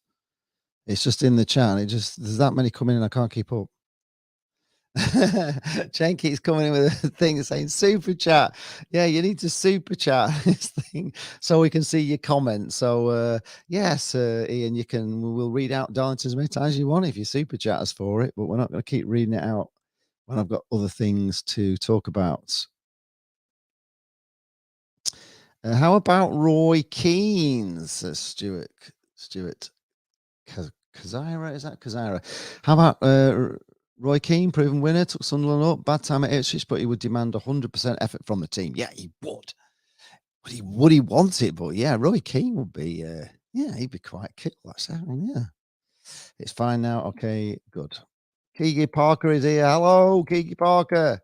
just in the chat. There's that many coming in, I can't keep up. Chen keeps coming in with a thing saying super chat. Yeah, you need to super chat this thing so we can see your comments. So yes, Ian, we'll read out Darlington as many times as you want if you super chat us for it, but we're not going to keep reading it out when I've got other things to talk about. How about Roy Keane? Says Stuart Kazira, is that Kazira? How about Roy Keane, proven winner, took Sunderland up, bad time at Ipswich, but he would demand 100% effort from the team. Yeah, he would. Would he want it? But yeah, Roy Keane would be, he'd be quite cool. Yeah. It's fine now. Okay, good. Keegan Parker is here. Hello, Keegan Parker.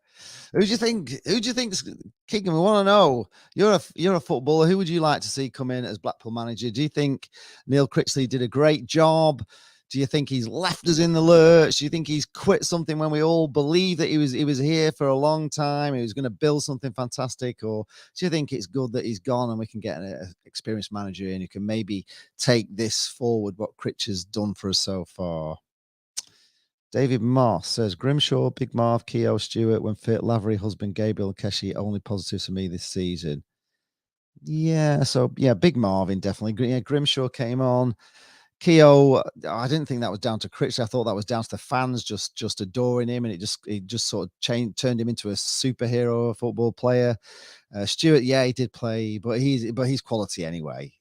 Who do you think? Who do you think's kicking? We want to know. You're a footballer. Who would you like to see come in as Blackpool manager? Do you think Neil Critchley did a great job? Do you think he's left us in the lurch? Do you think he's quit something when we all believe that he was here for a long time? He was going to build something fantastic, or do you think it's good that he's gone and we can get an experienced manager in who can maybe take this forward? What Critch done for us so far. David Moss says Grimshaw, Big Marv, Keogh, Stewart, when fit, Lavery, Husband, Gabriel, and Keshi, only positives for me this season. Yeah, so yeah, Big Marvin definitely. Yeah, Grimshaw came on. Keogh, I didn't think that was down to Critch. I thought that was down to the fans just adoring him, and it just sort of turned him into a superhero, a football player. Stewart, yeah, he did play, but he's quality anyway.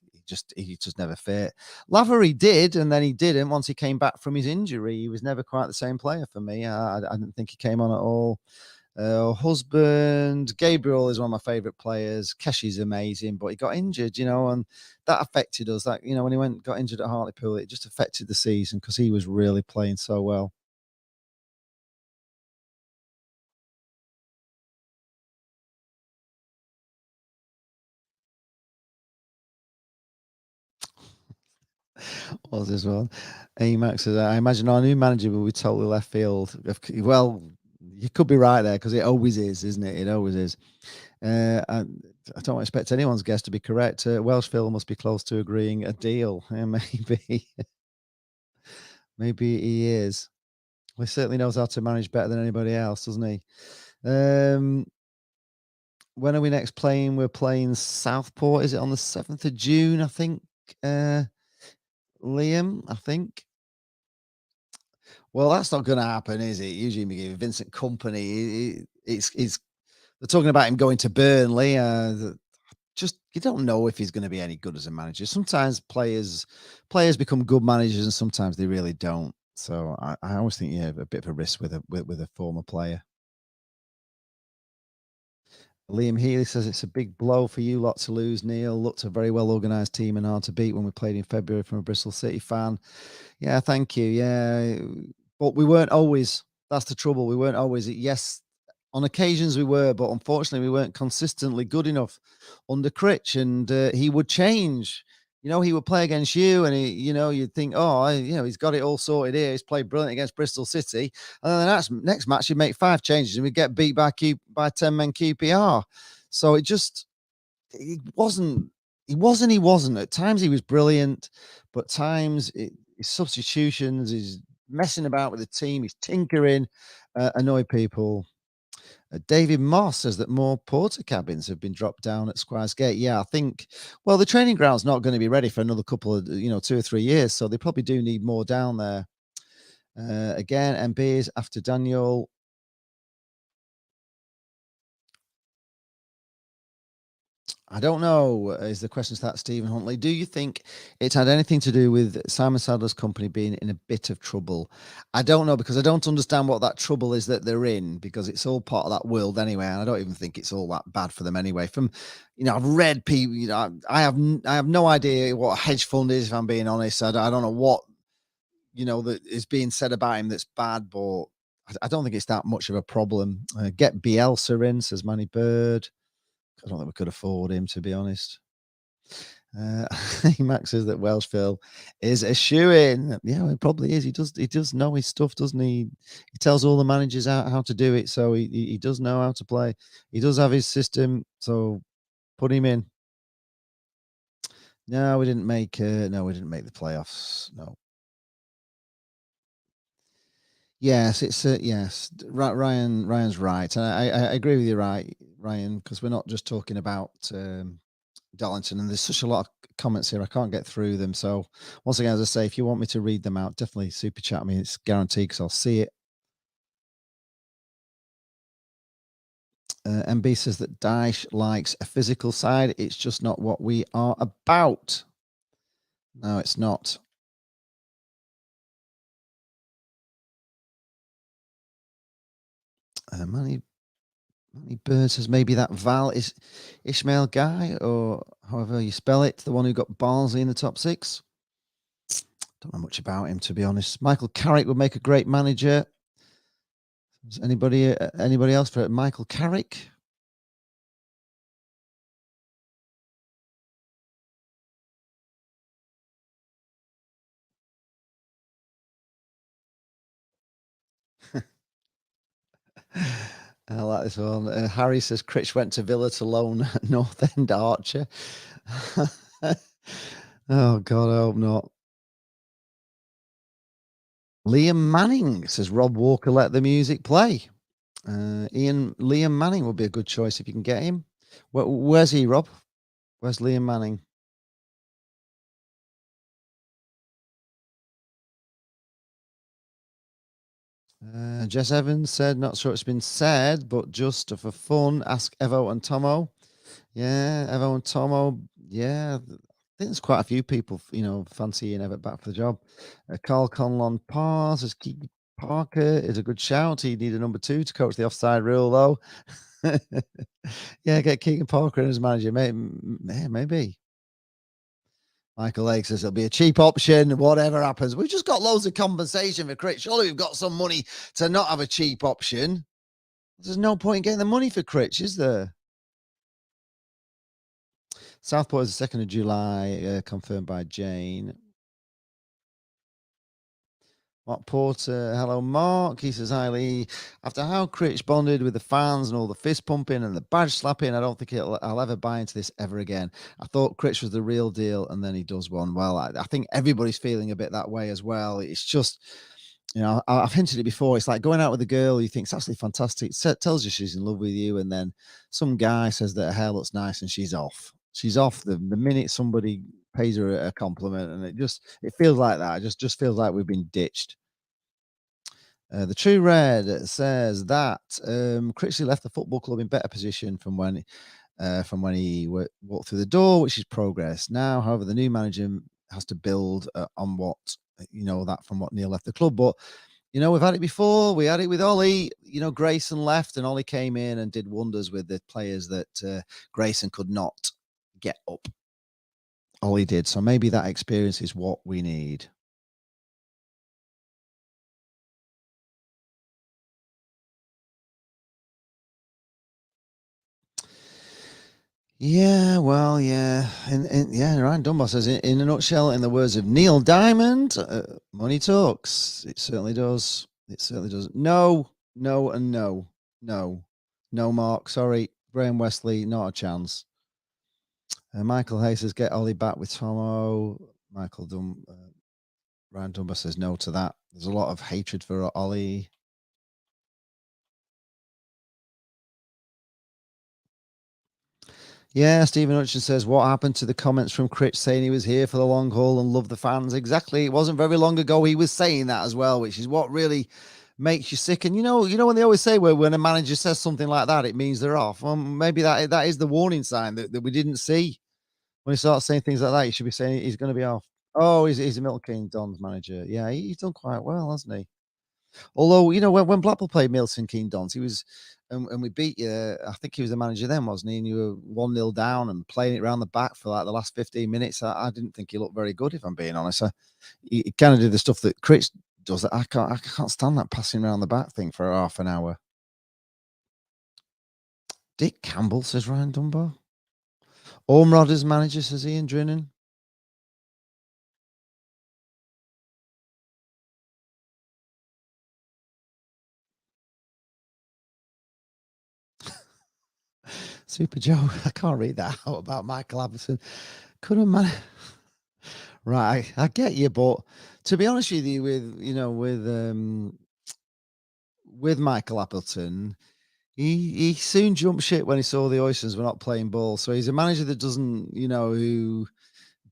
He just never fit. Lavery did, and then he didn't. Once he came back from his injury, he was never quite the same player for me. I didn't think he came on at all. Husband, Gabriel is one of my favourite players. Keshi's amazing, but he got injured, and that affected us. That when he got injured at Hartlepool, it just affected the season because he was really playing so well. Was this one? Max says, I imagine our new manager will be totally left field. Well, you could be right there because it always is, isn't it? It always is. I don't expect anyone's guess to be correct. Welsh Phil must be close to agreeing a deal. Maybe. Maybe he is. He certainly knows how to manage better than anybody else, doesn't he? When are we next playing? We're playing Southport. Is it on the 7th of June, I think? Liam, I think. Well, that's not going to happen, is it? Usually, we give Vincent Company. It's they're talking about him going to Burnley. Just you don't know if he's going to be any good as a manager. Sometimes players become good managers, and sometimes they really don't. So I always think you have a bit of a risk with a former player. Liam Healy says it's a big blow for you lot to lose, Neil. Looked a very well organised team and hard to beat when we played in February from a Bristol City fan. Yeah, thank you. Yeah, but we weren't always. That's the trouble. We weren't always. Yes, on occasions we were, but unfortunately we weren't consistently good enough under Critch, and he would change. He would play against you, and you'd think, he's got it all sorted here. He's played brilliant against Bristol City, and then the next match, he'd make 5 changes, and we'd get beat by 10 men QPR. So he wasn't. He wasn't. At times he was brilliant, but times his substitutions, his messing about with the team, his tinkering, annoyed people. David Moss says that more porter cabins have been dropped down at Squires Gate. Yeah, I think, well, the training ground's not going to be ready for another couple of, 2 or 3 years. So they probably do need more down there. Again, MBs after Daniel. I don't know, is the question to that, Stephen Huntley. Do you think it's had anything to do with Simon Sadler's company being in a bit of trouble? I don't know, because I don't understand what that trouble is that they're in, because it's all part of that world anyway. And I don't even think it's all that bad for them anyway. From, I've read people, I have no idea what a hedge fund is, if I'm being honest. I don't know what, that is being said about him that's bad, but I don't think it's that much of a problem. Get Bielsa in, says Manny Bird. I don't think we could afford him, to be honest. Max says that Welsh Phil is a shoe-in. Yeah, it probably is. He does know his stuff, doesn't he? He tells all the managers how to do it, so he does know how to play. He does have his system, so put him in. No, we didn't make the playoffs. No. Yes, it's yes. Ryan's right, and I agree with you, right, Ryan, because we're not just talking about Darlington, and there's such a lot of comments here. I can't get through them. So once again, as I say, if you want me to read them out, definitely super chat me. It's guaranteed because I'll see it. MB says that Dyche likes a physical side. It's just not what we are about. No, it's not. Manny Bird says maybe that Val is Ishmael Guy, or however you spell it, the one who got Barnsley in the top 6. Don't know much about him, to be honest. Michael Carrick would make a great manager. Is anybody else for Michael Carrick? I like this one. Harry says Critch went to Villa to loan North End Archer. Oh God, I hope not. Liam Manning says Rob Walker let the music play. Liam Manning would be a good choice if you can get him. Where's he, Rob? Where's Liam Manning? Jess Evans said, not sure it's been said, but just for fun, ask Evo and Tomo. Yeah, Evo and Tomo. Yeah, I think there's quite a few people, fancying Evo back for the job. Carl Conlon Pars as Keegan Parker is a good shout. He need a number 2 to coach the offside rule, though. Yeah, get Keegan Parker in as manager. Maybe. Michael Lake says it'll be a cheap option, whatever happens. We've just got loads of compensation for Critch. Surely we've got some money to not have a cheap option. There's no point in getting the money for Critch, is there? Southport is the 2nd of July, confirmed by Jane. Mark Porter, hello, Mark. He says, hi, Lee. After how Critch bonded with the fans and all the fist pumping and the badge slapping, I don't think I'll ever buy into this ever again. I thought Critch was the real deal, and then he does one. Well, I think everybody's feeling a bit that way as well. It's just, I've hinted it before. It's like going out with a girl you think's absolutely fantastic, tells you she's in love with you, and then some guy says that her hair looks nice, and she's off. She's off the minute somebody pays her a compliment, and it feels like that. It just feels like we've been ditched. The True Red says that Critchley left the football club in better position from when he walked through the door, which is progress. Now, however, the new manager has to build on what that from what Neil left the club. But we've had it before. We had it with Ollie. Grayson left, and Ollie came in and did wonders with the players that Grayson could not get up. Ollie did. So maybe that experience is what we need. Yeah, well, yeah. And Ryan Dunbar says, in a nutshell, in the words of Neil Diamond, money talks. It certainly does. It certainly does. No, no, and no. No. No, Mark. Sorry. Graham Wesley, not a chance. Michael Hayes says, get Ollie back with Tomo. Ryan Dunbar says no to that. There's a lot of hatred for Ollie. Yeah, Stephen Hutchin says, what happened to the comments from Critch saying he was here for the long haul and loved the fans? Exactly. It wasn't very long ago he was saying that as well, which is what really makes you sick. And when they always say when a manager says something like that, it means they're off. Well, maybe that is the warning sign that we didn't see. When he starts saying things like that, you should be saying he's going to be off. Oh, he's a Milton Keynes Dons manager. Yeah, he's done quite well, hasn't he? Although, when Blackpool played Milton Keynes Dons, he was, and we beat you. I think he was the manager then, wasn't he? And you were 1-0 down and playing it around the back for like the last 15 minutes. I didn't think he looked very good, if I'm being honest. He kind of did the stuff that Critch does. That I can't stand that passing around the back thing for half an hour. Dick Campbell, says Ryan Dunbar. Ormrod as manager, says Ian Drinnan. Super Joe, I can't read that out about Michael Appleton. Couldn't man. Right, I get you, but to be honest with you, with Michael Appleton, he soon jumped ship when he saw the Oysters were not playing ball. So he's a manager that doesn't, who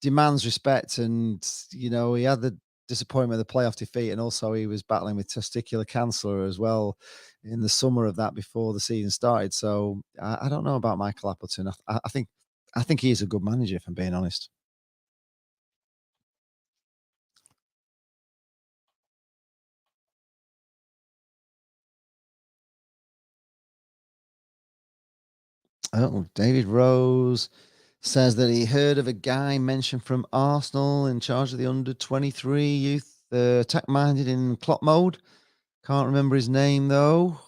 demands respect, and he had the disappointment of the playoff defeat, and also he was battling with testicular cancer as well in the summer of that before the season started. So I don't know about Michael Appleton. I think he is a good manager, if I'm being honest. Oh, David Rose says that he heard of a guy mentioned from Arsenal in charge of the under-23 youth, tech-minded in clock mode. Can't remember his name, though.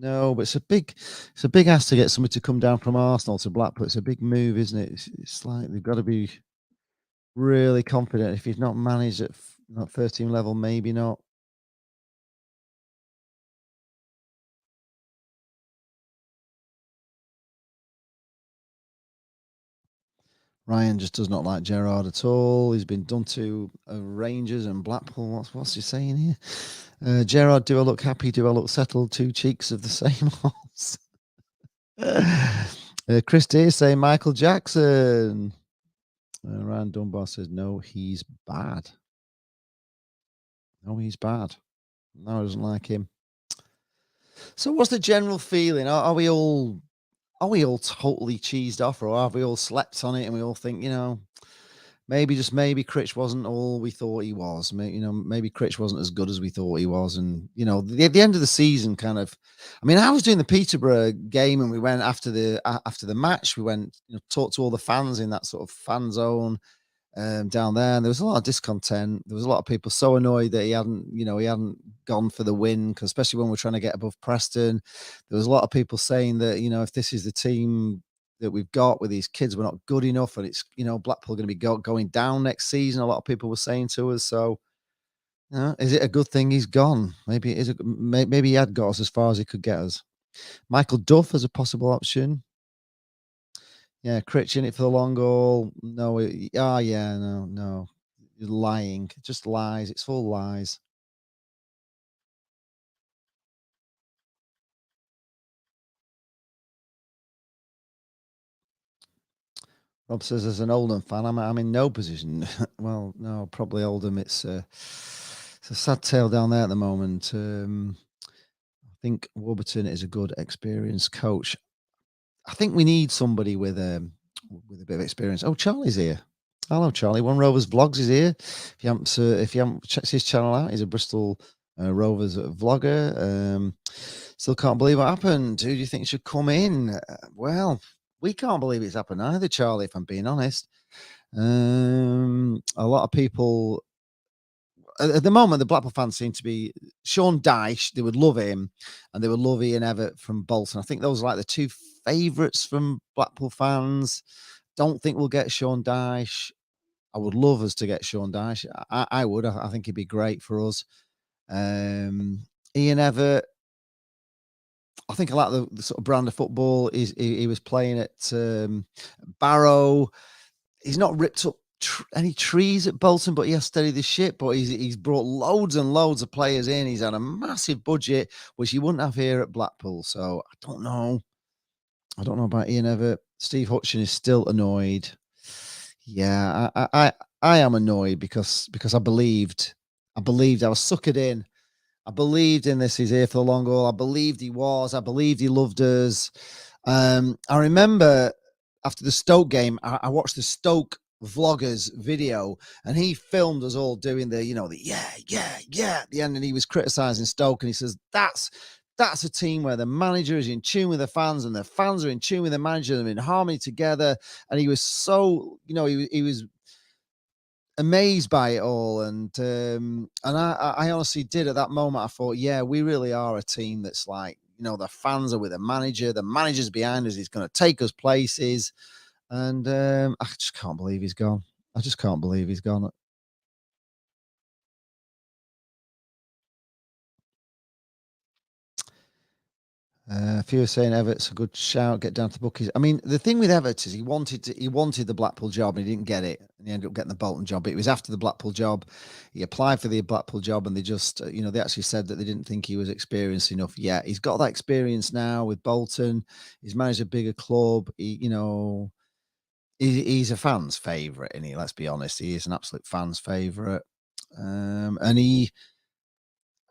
No, but it's a big ask to get somebody to come down from Arsenal to Blackpool. It's a big move, isn't it? It's like they've got to be really confident. If he's not managed at not first team level, maybe not. Ryan just does not like Gerrard at all. He's been done to Rangers and Blackpool. What's he saying here? Gerrard, do I look happy? Do I look settled? Two cheeks of the same horse. Chris Deere saying Michael Jackson. Ryan Dunbar says no, he's bad. No, he's bad. No, I doesn't like him. So, what's the general feeling? Are we all totally cheesed off, or have we all slept on it and we all think, maybe just maybe Critch wasn't all we thought he was. Maybe Critch wasn't as good as we thought he was. And the end of the season, kind of. I mean, I was doing the Peterborough game, and we went after the match. We went, talked to all the fans in that sort of fan zone down there, and there was a lot of discontent. There was a lot of people so annoyed that he hadn't gone for the win, because especially when we're trying to get above Preston, there was a lot of people saying that if this is the team that we've got with these kids, we're not good enough, and it's Blackpool going to be going down next season. A lot of people were saying to us. So, is it a good thing he's gone? Maybe it is. Maybe he had got us as far as he could get us. Michael Duff as a possible option. Yeah, Critch in it for the long haul. No, yeah, no, no. You're lying. Just lies. It's all lies. Rob says, as an Oldham fan, I'm in no position. Well, no, probably Oldham. It's a sad tale down there at the moment. I think Warburton is a good, experienced coach. I think we need somebody with a bit of experience. Oh, Charlie's here. Hello, Charlie. One Rovers Vlogs is here. If you haven't checked his channel out, he's a Bristol Rovers vlogger. Still can't believe what happened. Who do you think should come in? Well, we can't believe it's happened either, Charlie. If I'm being honest, a lot of people at the moment, the Blackpool fans seem to be Sean Dyche. They would love him, and they would love Ian Evatt from Bolton. I think those are like the two favourites from Blackpool fans. Don't think we'll get Sean Dyche. I would love us to get Sean Dyche. I would. I think he'd be great for us. Ian Evatt. I think I like the sort of brand of football he was playing at Barrow. He's not ripped up any trees at Bolton, but he has steadied the ship. But he's brought loads and loads of players in. He's had a massive budget, which he wouldn't have here at Blackpool. So I don't know. I don't know about Ian Evatt. Steve Hutchin is still annoyed. Yeah, I am annoyed because I believed. I was suckered in. I believed in this. He's here for the long haul. I believed he was. I believed he loved us. I remember after the Stoke game, I watched the Stoke vloggers video, and he filmed us all doing the yeah at the end, and he was criticizing Stoke, and he says that's a team where the manager is in tune with the fans, and the fans are in tune with the manager, they're in harmony together. And he was so, he was amazed by it all, and I honestly did at that moment. I thought, yeah, we really are a team that's like, the fans are with the manager's behind us, he's going to take us places. And I just can't believe he's gone. I just can't believe he's gone. A few are saying Everett's a good shout. Get down to the bookies. I mean, the thing with Everett is he wanted the Blackpool job, and he didn't get it, and he ended up getting the Bolton job. But it was after the Blackpool job. He applied for the Blackpool job, and they just, they actually said that they didn't think he was experienced enough yet. He's got that experience now with Bolton. He's managed a bigger club. He's a fan's favourite, and let's be honest, he is an absolute fan's favourite. And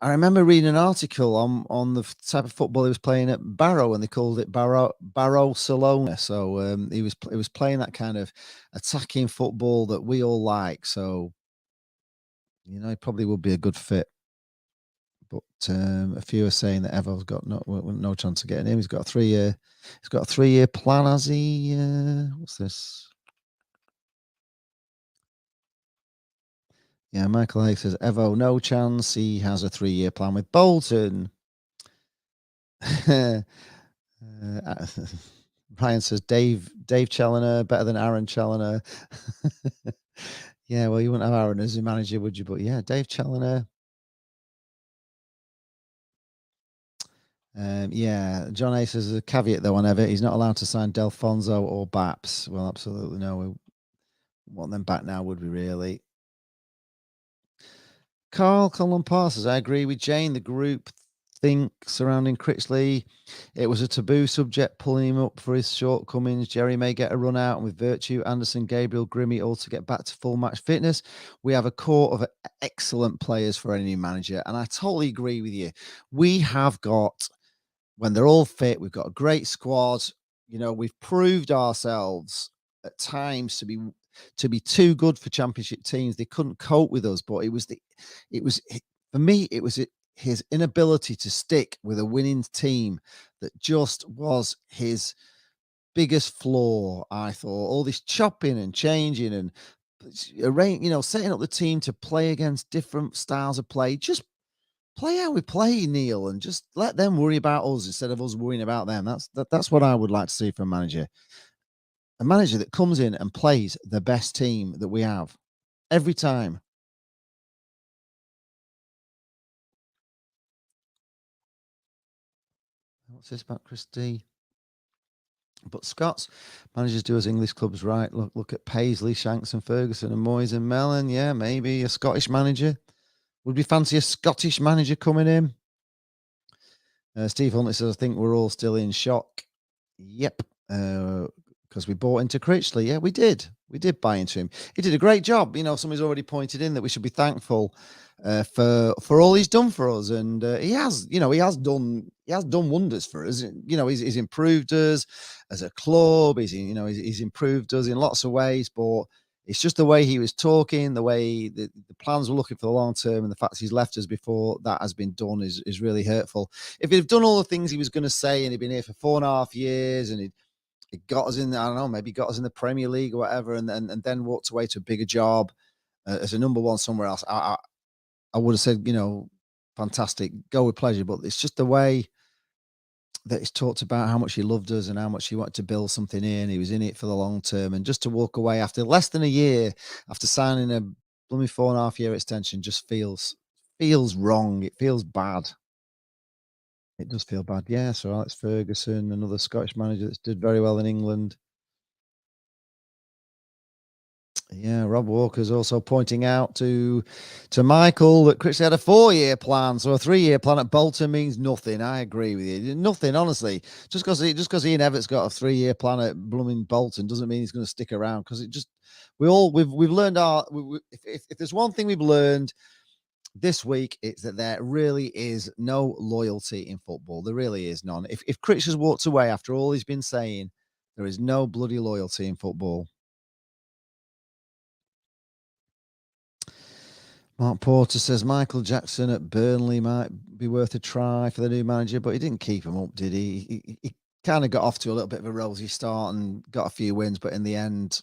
I remember reading an article on the type of football he was playing at Barrow, and they called it Barrow-Salona. So he was playing that kind of attacking football that we all like. So he probably would be a good fit. But a few are saying that Evo's got no chance of getting him. He's got a 3-year plan. Has he? What's this? Yeah, Michael Hay says Evo, no chance. He has a 3-year plan with Bolton. Ryan says Dave Challoner better than Aaron Challoner. Yeah, well, you wouldn't have Aaron as your manager, would you? But yeah, Dave Challoner. Yeah, John A says a caveat though on Everett. He's not allowed to sign Delfonso or Baps. Well, absolutely no. We want them back now, would we really? Carl Colin Parsons, I agree with Jane. The group think surrounding Critchley, it was a taboo subject, pulling him up for his shortcomings. Jerry may get a run out, and with Virtue, Anderson, Gabriel, Grimmy all to get back to full match fitness. We have a core of excellent players for any manager, and I totally agree with you. We have got, when they're all fit, we've got a great squad. You know, we've proved ourselves at times to be too good for championship teams. They couldn't cope with us, but it was for me, it was his inability to stick with a winning team that just was his biggest flaw. I thought all this chopping and changing and setting up the team to play against different styles of play. Just play how we play, Neil, and just let them worry about us instead of us worrying about them. That's what I would like to see from a manager. A manager that comes in and plays the best team that we have every time. What's this about Christie? But Scott's managers do as English clubs right. Look at Paisley, Shanks, and Ferguson, and Moyes and Mellon. Yeah, maybe a Scottish manager. Would we fancy a Scottish manager coming in? Steve Huntley says, I think we're all still in shock. Yep. Because we bought into Critchley. Yeah, we did. We did buy into him. He did a great job. You know, somebody's already pointed in that we should be thankful for all he's done for us, and he has. You know, he has done wonders for us. You know, he's improved us as a club. He's improved us in lots of ways, but it's just the way he was talking, the way the plans were looking for the long term, and the fact he's left us before that has been done is really hurtful. If he'd done all the things he was going to say, and he'd been here for 4.5 years, and he got us in, I don't know, maybe got us in the Premier League or whatever, and then walked away to a bigger job as a number one somewhere else, I would have said, you know, fantastic, go with pleasure. But it's just the way that he's talked about how much he loved us and how much he wanted to build something in. He was in it for the long term, and just to walk away after less than a year, after signing a blooming 4.5 year extension, just feels wrong. It feels bad. It does feel bad. Yeah. So Alex Ferguson, another Scottish manager that's did very well in England. Yeah, Rob Walker's also pointing out to Michael that Chris had a 4-year plan, so a 3-year plan at Bolton means nothing. I agree with you. Nothing, honestly. Just because Ian Everett's got a 3-year plan at blooming Bolton doesn't mean he's going to stick around. Because it just we've learned if there's one thing we've learned this week, it's that there really is no loyalty in football. There really is none. If Chris has walked away after all he's been saying, there is no bloody loyalty in football. Mark Porter says Michael Jackson at Burnley might be worth a try for the new manager, but he didn't keep him up, did he? He kind of got off to a little bit of a rosy start and got a few wins, but in the end,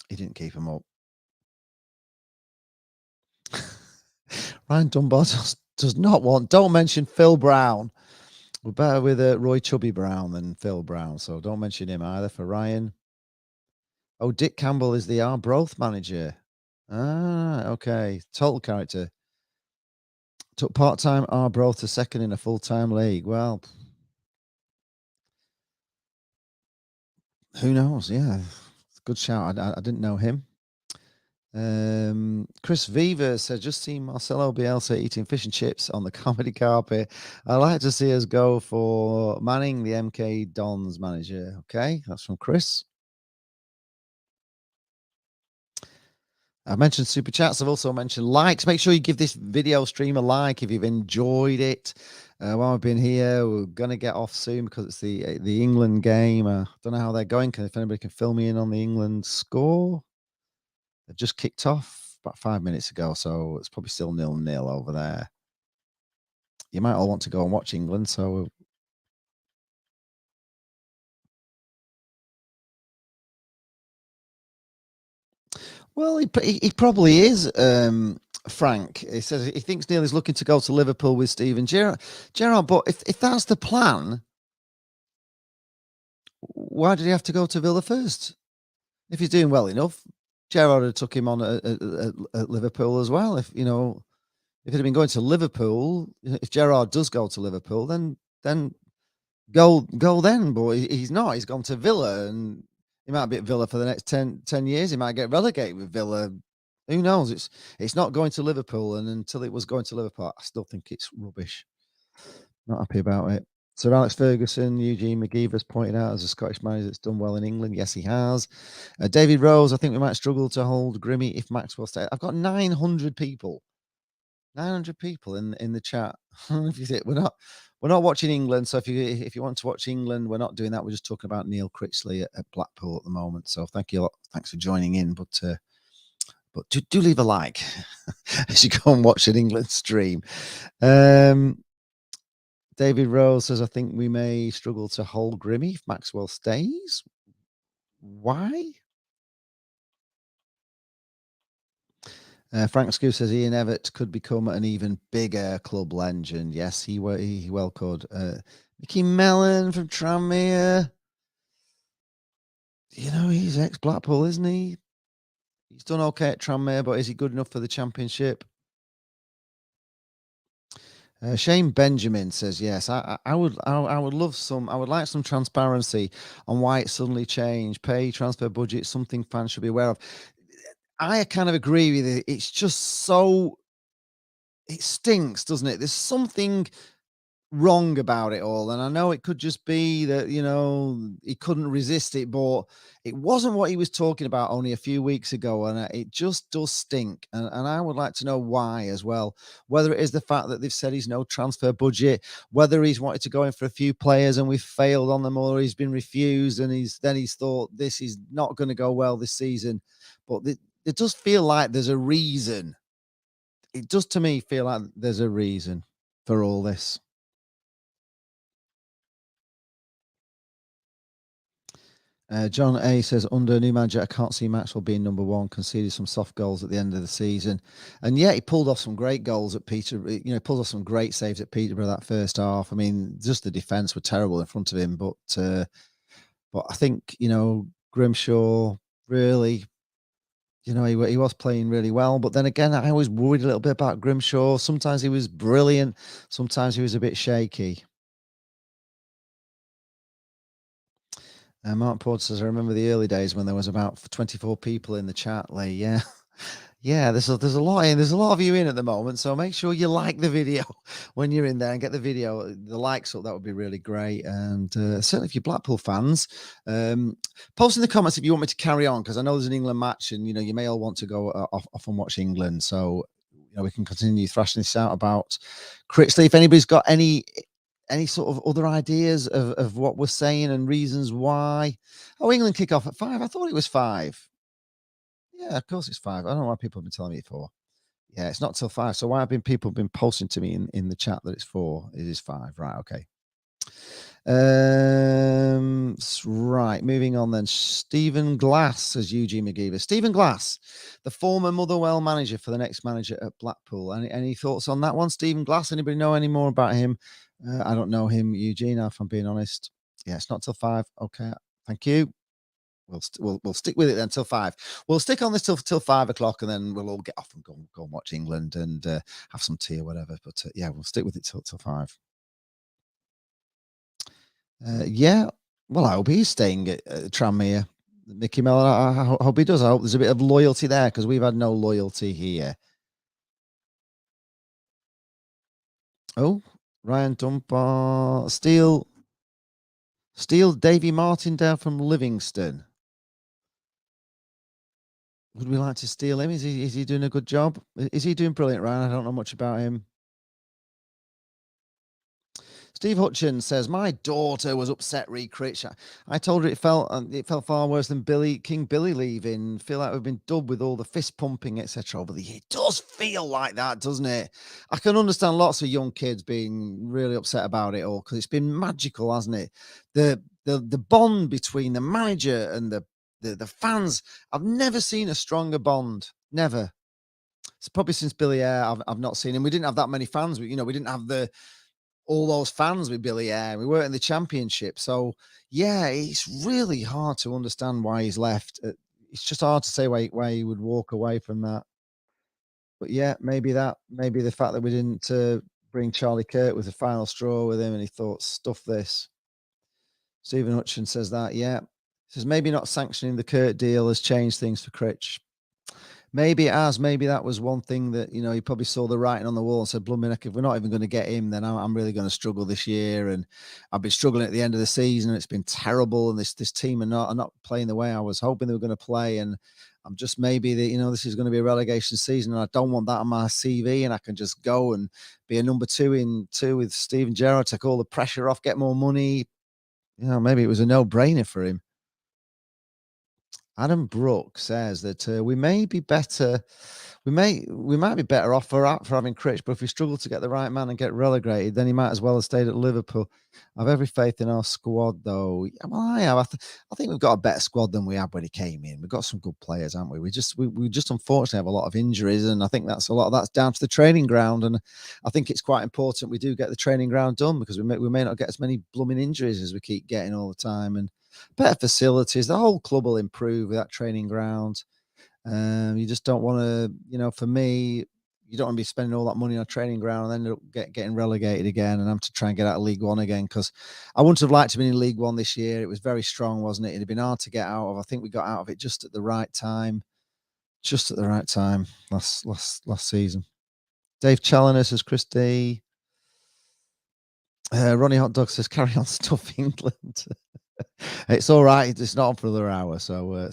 he didn't keep him up. Ryan Dunbar does not want. Don't mention Phil Brown. We're better with Roy Chubby Brown than Phil Brown, so don't mention him either for Ryan. Oh, Dick Campbell is the Arbroath manager. Ah, okay. Total character. Took part-time Arbroath to second in a full-time league. Well, who knows? Yeah, good shout. I didn't know him. Chris Viva said, just seen Marcelo Bielsa eating fish and chips on the comedy carpet. I'd like to see us go for Manning, the MK Dons manager. Okay, that's from Chris. I've mentioned super chats. I've also mentioned likes. Make sure you give this video stream a like if you've enjoyed it. While I've been here, we're going to get off soon because it's the England game. I don't know how they're going. If anybody can fill me in on the England score. They've just kicked off about 5 minutes ago, so it's probably still 0-0 over there. You might all want to go and watch England, so Well, he probably is, Frank. He says he thinks Neil is looking to go to Liverpool with Steven Gerrard. But if that's the plan, why did he have to go to Villa first? If he's doing well enough, Gerrard had took him on at Liverpool as well. If it had been going to Liverpool, if Gerrard does go to Liverpool, then go then. But he's not. He's gone to Villa, and he might be at Villa for the next 10 years. He might get relegated with Villa. Who knows? It's not going to Liverpool, and until it was going to Liverpool, I still think it's rubbish. Not happy about it. Sir Alex Ferguson, Eugene McGeever has pointed out as a Scottish manager that's done well in England. Yes, he has. David Rose, I think we might struggle to hold Grimmy if Maxwell stays. I've got 900 people. 900 people in the chat. If you think we're not watching England, so if you want to watch England, we're not doing that. We're just talking about Neil Critchley at Blackpool at the moment. So thank you a lot. Thanks for joining in, but do leave a like as you go and watch an England stream. David Rose says, I think we may struggle to hold Grimmy if Maxwell stays. Why? Frank Scoop says Ian Evatt could become an even bigger club legend. Yes, he well could. Mickey Mellon from Tranmere. He's ex-Blackpool, isn't he? He's done okay at Tranmere, but is he good enough for the Championship? Shane Benjamin says yes. I would love I would like some transparency on why it suddenly changed. Pay, transfer budget, something fans should be aware of. I kind of agree with it. It's just so it stinks, doesn't it? There's something wrong about it all, and I know it could just be that he couldn't resist it, but it wasn't what he was talking about only a few weeks ago, and it just does stink. And I would like to know why as well, whether it is the fact that they've said he's no transfer budget, whether he's wanted to go in for a few players and we've failed on them, or he's been refused and he's thought this is not going to go well this season. But it does feel like there's a reason. It does to me feel like there's a reason for all this. John A says, under new manager, I can't see Maxwell being number one. Conceded some soft goals at the end of the season. And yet he pulled off some great goals at Peterborough. Pulled off some great saves at Peterborough that first half. I mean, just the defence were terrible in front of him. But I think, Grimshaw really, he was playing really well. But then again, I was worried a little bit about Grimshaw. Sometimes he was brilliant. Sometimes he was a bit shaky. Mark Port says, I remember the early days when there was about 24 people in the chat, Lee. Yeah. Yeah, there's a lot in. There's a lot of you in at the moment, so make sure you like the video when you're in there and get the likes up. That would be really great. And certainly if you're Blackpool fans, post in the comments if you want me to carry on, because I know there's an England match and, you may all want to go off and watch England. So, we can continue thrashing this out about Critchley. If anybody's got any sort of other ideas of what we're saying and reasons why. Oh, England kick off at 5. I thought it was 5. Yeah, of course it's 5. I don't know why people have been telling me it's 4. Yeah, it's not till 5. So why have people been posting to me in the chat that it's 4? It is 5. Right, okay. Right, moving on then. Stephen Glass, says Eugene McGeever. Stephen Glass, the former Motherwell manager for the next manager at Blackpool. Any thoughts on that one, Stephen Glass? Anybody know any more about him? I don't know him, Eugene, if I'm being honest. Yeah, it's not till 5. Okay, thank you. We'll stick with it then till 5. We'll stick on this till 5 o'clock, and then we'll all get off and go and watch England and have some tea or whatever. But yeah, we'll stick with it till 5. Yeah, well, I hope he's staying at Tranmere. Mickey Mellon, I hope he does. I hope there's a bit of loyalty there, because we've had no loyalty here. Oh, Ryan Dunbar, steal Davy Martindale from Livingston. Would we like to steal him? Is he doing a good job? Is he doing brilliant, Ryan? I don't know much about him. Steve Hutchins says, my daughter was upset Critch. I told her it felt far worse than King Billy leaving. Feel like we've been dubbed with all the fist pumping, etc. over the year. It does feel like that, doesn't it? I can understand lots of young kids being really upset about it all, because it's been magical, hasn't it? The bond between the manager and the the fans. I've never seen a stronger bond. Never. It's probably since Billy Eyre. I've not seen him. We didn't have that many fans. We didn't have all those fans with Billy Eyre. We weren't in the Championship, so yeah, it's really hard to understand why he's left. It's just hard to say why he would walk away from that. But yeah, maybe the fact that we didn't bring Charlie Kirk was the final straw with him, and he thought, stuff this. Stephen Hutchin says that, yeah. He says maybe not sanctioning the Kirk deal has changed things for Critch. Maybe it has. Maybe that was one thing that, he probably saw the writing on the wall and said, blooming heck, if we're not even going to get him, then I'm really going to struggle this year. And I've been struggling at the end of the season, and it's been terrible. And this team are not playing the way I was hoping they were going to play. And I'm just maybe that, this is going to be a relegation season, and I don't want that on my CV. And I can just go and be a number two with Steve Gerrard, take all the pressure off, get more money. Maybe it was a no-brainer for him. Adam Brook says that we may be better. We might be better off for having Critch, but if we struggle to get the right man and get relegated, then he might as well have stayed at Liverpool. I've every faith in our squad, though. Well, I have. I think we've got a better squad than we had when he came in. We've got some good players, haven't we? We just unfortunately have a lot of injuries, and I think that's down to the training ground. And I think it's quite important we do get the training ground done, because we may not get as many blooming injuries as we keep getting all the time. And better facilities, the whole club will improve with that training ground. You just don't want to, for me, you don't want to be spending all that money on a training ground and then end up getting relegated again, and I'm to try and get out of League One again, because I wouldn't have liked to be in League One this year. It was very strong, wasn't it? It'd have been hard to get out of. I think we got out of it just at the right time. Last season. Dave Challoner says, Chris D. Ronnie Hot Dog says, carry on, stuff England. It's all right. It's not on for another hour, so we're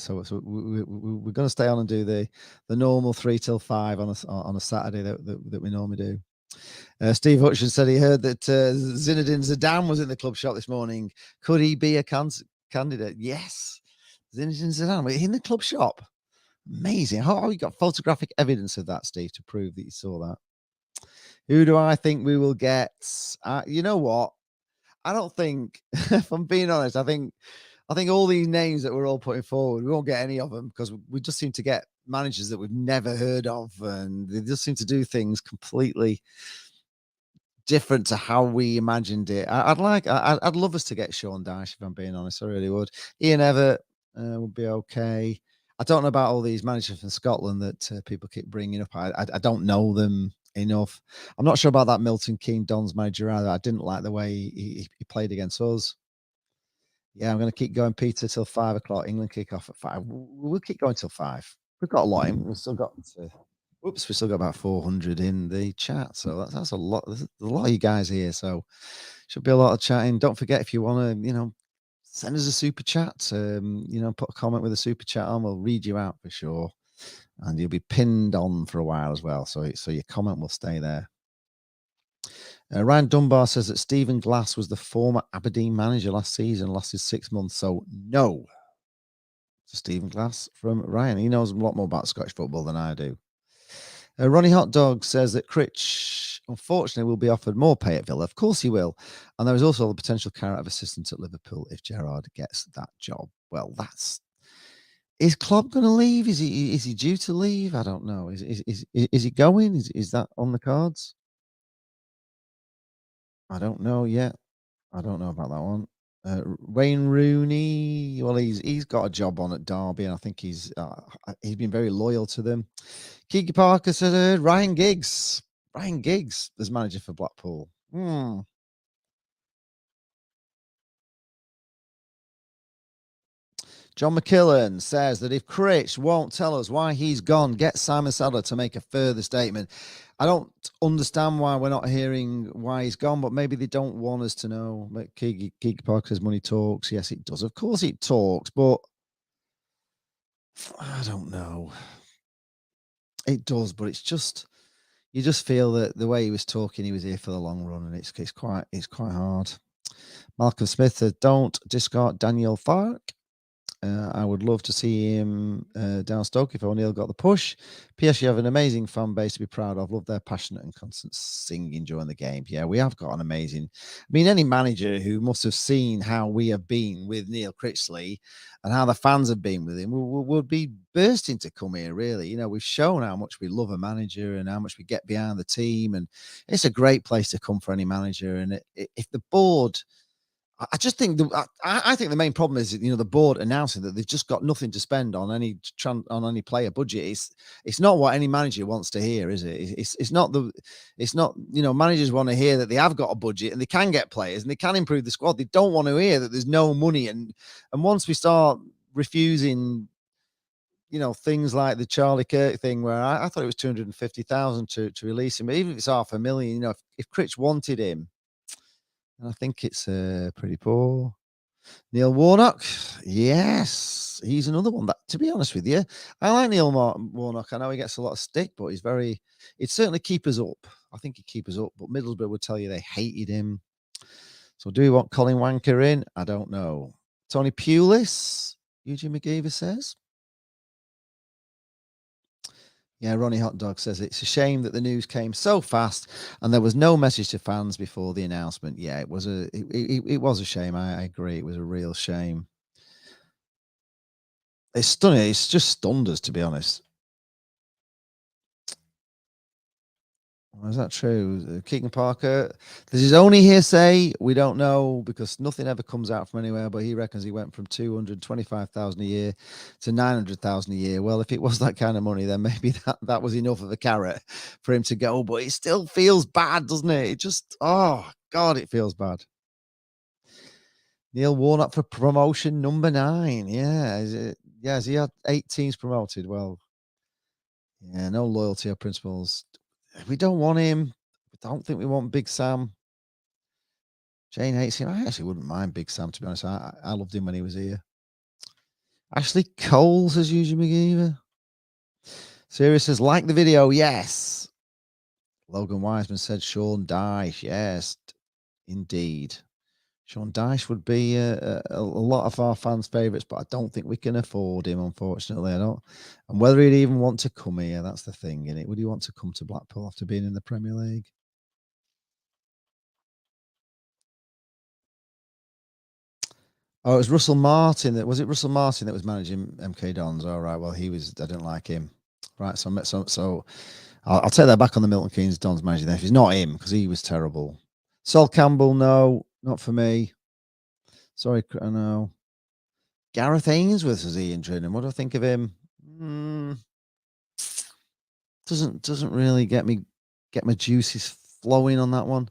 going to stay on and do the normal 3 till 5 on a Saturday that we normally do. Steve Hutchin said he heard that Zinedine Zidane was in the club shop this morning. Could he be a candidate? Yes, Zinedine Zidane. We're in the club shop. Amazing. How you got photographic evidence of that, Steve, to prove that you saw that? Who do I think we will get? You know what? I don't think, if I'm being honest, I think all these names that we're all putting forward, we won't get any of them, because we just seem to get managers that we've never heard of, and they just seem to do things completely different to how we imagined it. I'd love us to get Sean Dyche, if I'm being honest. I really would. Ian Evatt would be okay. I don't know about all these managers from Scotland that people keep bringing up. I don't know them enough. I'm not sure about that Milton Keynes Dons manager either. I didn't like the way he played against us. Yeah, I'm going to keep going, Peter, till 5 o'clock. England kick off at 5. We'll keep going till 5. We've got a lot in. We've still got about 400 in the chat. So that's a lot. There's a lot of you guys here. So should be a lot of chatting. Don't forget, if you want to, send us a super chat. Put a comment with a super chat on. We'll read you out for sure. And you'll be pinned on for a while as well. So your comment will stay there. Ryan Dunbar says that Stephen Glass was the former Aberdeen manager last season, lasted 6 months. So no. So Stephen Glass from Ryan. He knows a lot more about Scottish football than I do. Ronnie Hot Dog says that Critch, unfortunately, will be offered more pay at Villa. Of course he will. And there is also the potential carrot of assistant at Liverpool if Gerrard gets that job. Well, is Klopp going to leave? Is he due to leave? I don't know. Is he going? Is that on the cards? I don't know yet. I don't know about that one. Wayne Rooney. Well, he's got a job on at Derby, and I think he's been very loyal to them. Keegan Parker said Ryan Giggs. Ryan Giggs as manager for Blackpool. John McKillen says that if Critch won't tell us why he's gone, get Simon Sadler to make a further statement. I don't understand why we're not hearing why he's gone, but maybe they don't want us to know. Keegan Parker says money talks. Yes, it does. Of course it talks, but I don't know. It does, but it's just, you just feel that the way he was talking, he was here for the long run, and it's quite hard. Malcolm Smith said, don't discard Daniel Farke. I would love to see him down Stoke if O'Neill got the push. PS, you have an amazing fan base to be proud of. Love their passionate and constant singing during the game. Yeah, we have got an amazing. I mean, any manager who must have seen how we have been with Neil Critchley and how the fans have been with him would be bursting to come here, really. You know, we've shown how much we love a manager and how much we get behind the team. And it's a great place to come for any manager. And if the board. I just think I think the main problem is, you know, the board announcing that they've just got nothing to spend on any player budget. It's not what any manager wants to hear, is it? It's not you know, managers want to hear that they have got a budget and they can get players and they can improve the squad. They don't want to hear that there's no money. And once we start refusing, you know, things like the Charlie Kirk thing, where I thought it was 250,000 to release him, but even if it's $500,000, you know, if Critch wanted him. And I think it's pretty poor. Neil Warnock, yes, he's another one that, to be honest with you, I like Neil Warnock. I know he gets a lot of stick, but he'd certainly keep us up. I think he'd keep us up, but Middlesbrough would tell you they hated him. So do we want Colin Wanker in? I don't know. Tony Pulis, Eugene McGeever says. Yeah, Ronnie Hot Dog says it's a shame that the news came so fast and there was no message to fans before the announcement. Yeah, it was a shame. I agree. It was a real shame. It's stunning. It's just stunned us, to be honest. Is that true? Keegan Parker, this is only hearsay. We don't know because nothing ever comes out from anywhere, but he reckons he went from 225,000 a year to 900,000 a year. Well, if it was that kind of money, then maybe that was enough of a carrot for him to go, but it still feels bad, doesn't it? It just, oh God, it feels bad. Neil Warnock for promotion number 9. Yeah. Has he had 8 teams promoted? Well, yeah, no loyalty or principles. We don't want him. We don't think we want Big Sam. Jane hates him. I actually wouldn't mind Big Sam, to be honest. I loved him when he was here. Ashley Cole says Eugene McGeever. Sirius says, like the video, yes. Logan Wiseman said Sean Dyche. Yes, indeed. Sean Dyche would be a lot of our fans' favourites, but I don't think we can afford him, unfortunately. I don't. And whether he'd even want to come here, that's the thing, innit? Would he want to come to Blackpool after being in the Premier League? Oh, it was Russell Martin. Was it Russell Martin that was managing MK Dons? All right. Well, I didn't like him. Right. So I'll take that back on the Milton Keynes Dons manager then. If it's not him, because he was terrible. Sol Campbell, no, not for me. Sorry, I know. Gareth Ainsworth was he in training. What do I think of him? Doesn't really get my juices flowing on that one.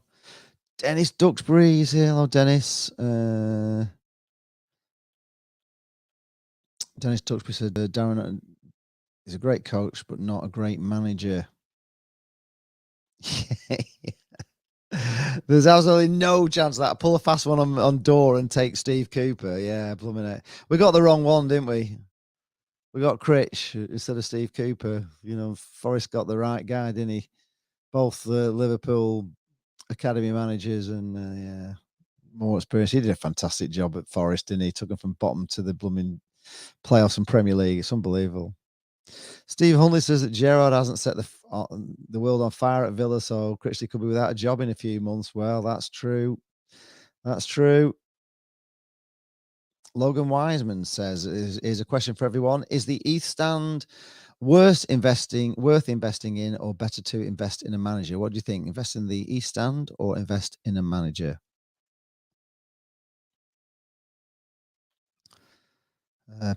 Dennis Duxbury is here. Hello, Dennis. Dennis Duxbury said Darren is a great coach, but not a great manager. There's absolutely no chance of that. Pull a fast one on door and take Steve Cooper. Yeah, blooming it. We got the wrong one, didn't we? We got Critch instead of Steve Cooper. You know, Forrest got the right guy, didn't he? Both the Liverpool academy managers and yeah, more experience. He did a fantastic job at Forest, didn't he? Took him from bottom to the blooming playoffs and Premier League. It's unbelievable. Steve Huntley says that Gerrard hasn't set the world on fire at Villa, so Critchley could be without a job in a few months. Well, that's true. That's true. Logan Wiseman says, is a question for everyone. Is the ETH stand worth investing in, or better to invest in a manager? What do you think? Invest in the ETH stand or invest in a manager?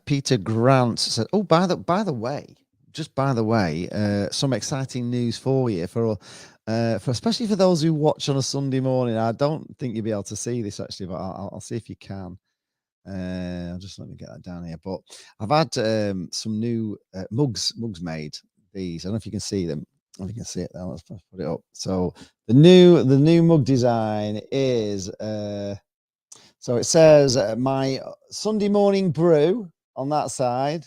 Peter Grant said, "Oh, by the way, some exciting news for you for especially for those who watch on a Sunday morning. I don't think you'll be able to see this actually, but I'll see if you can. Just let me get that down here. But I've had some new mugs made. These, I don't know if you can see them. If you can see it now, let's put it up. So the new mug design is so it says my Sunday morning brew on that side,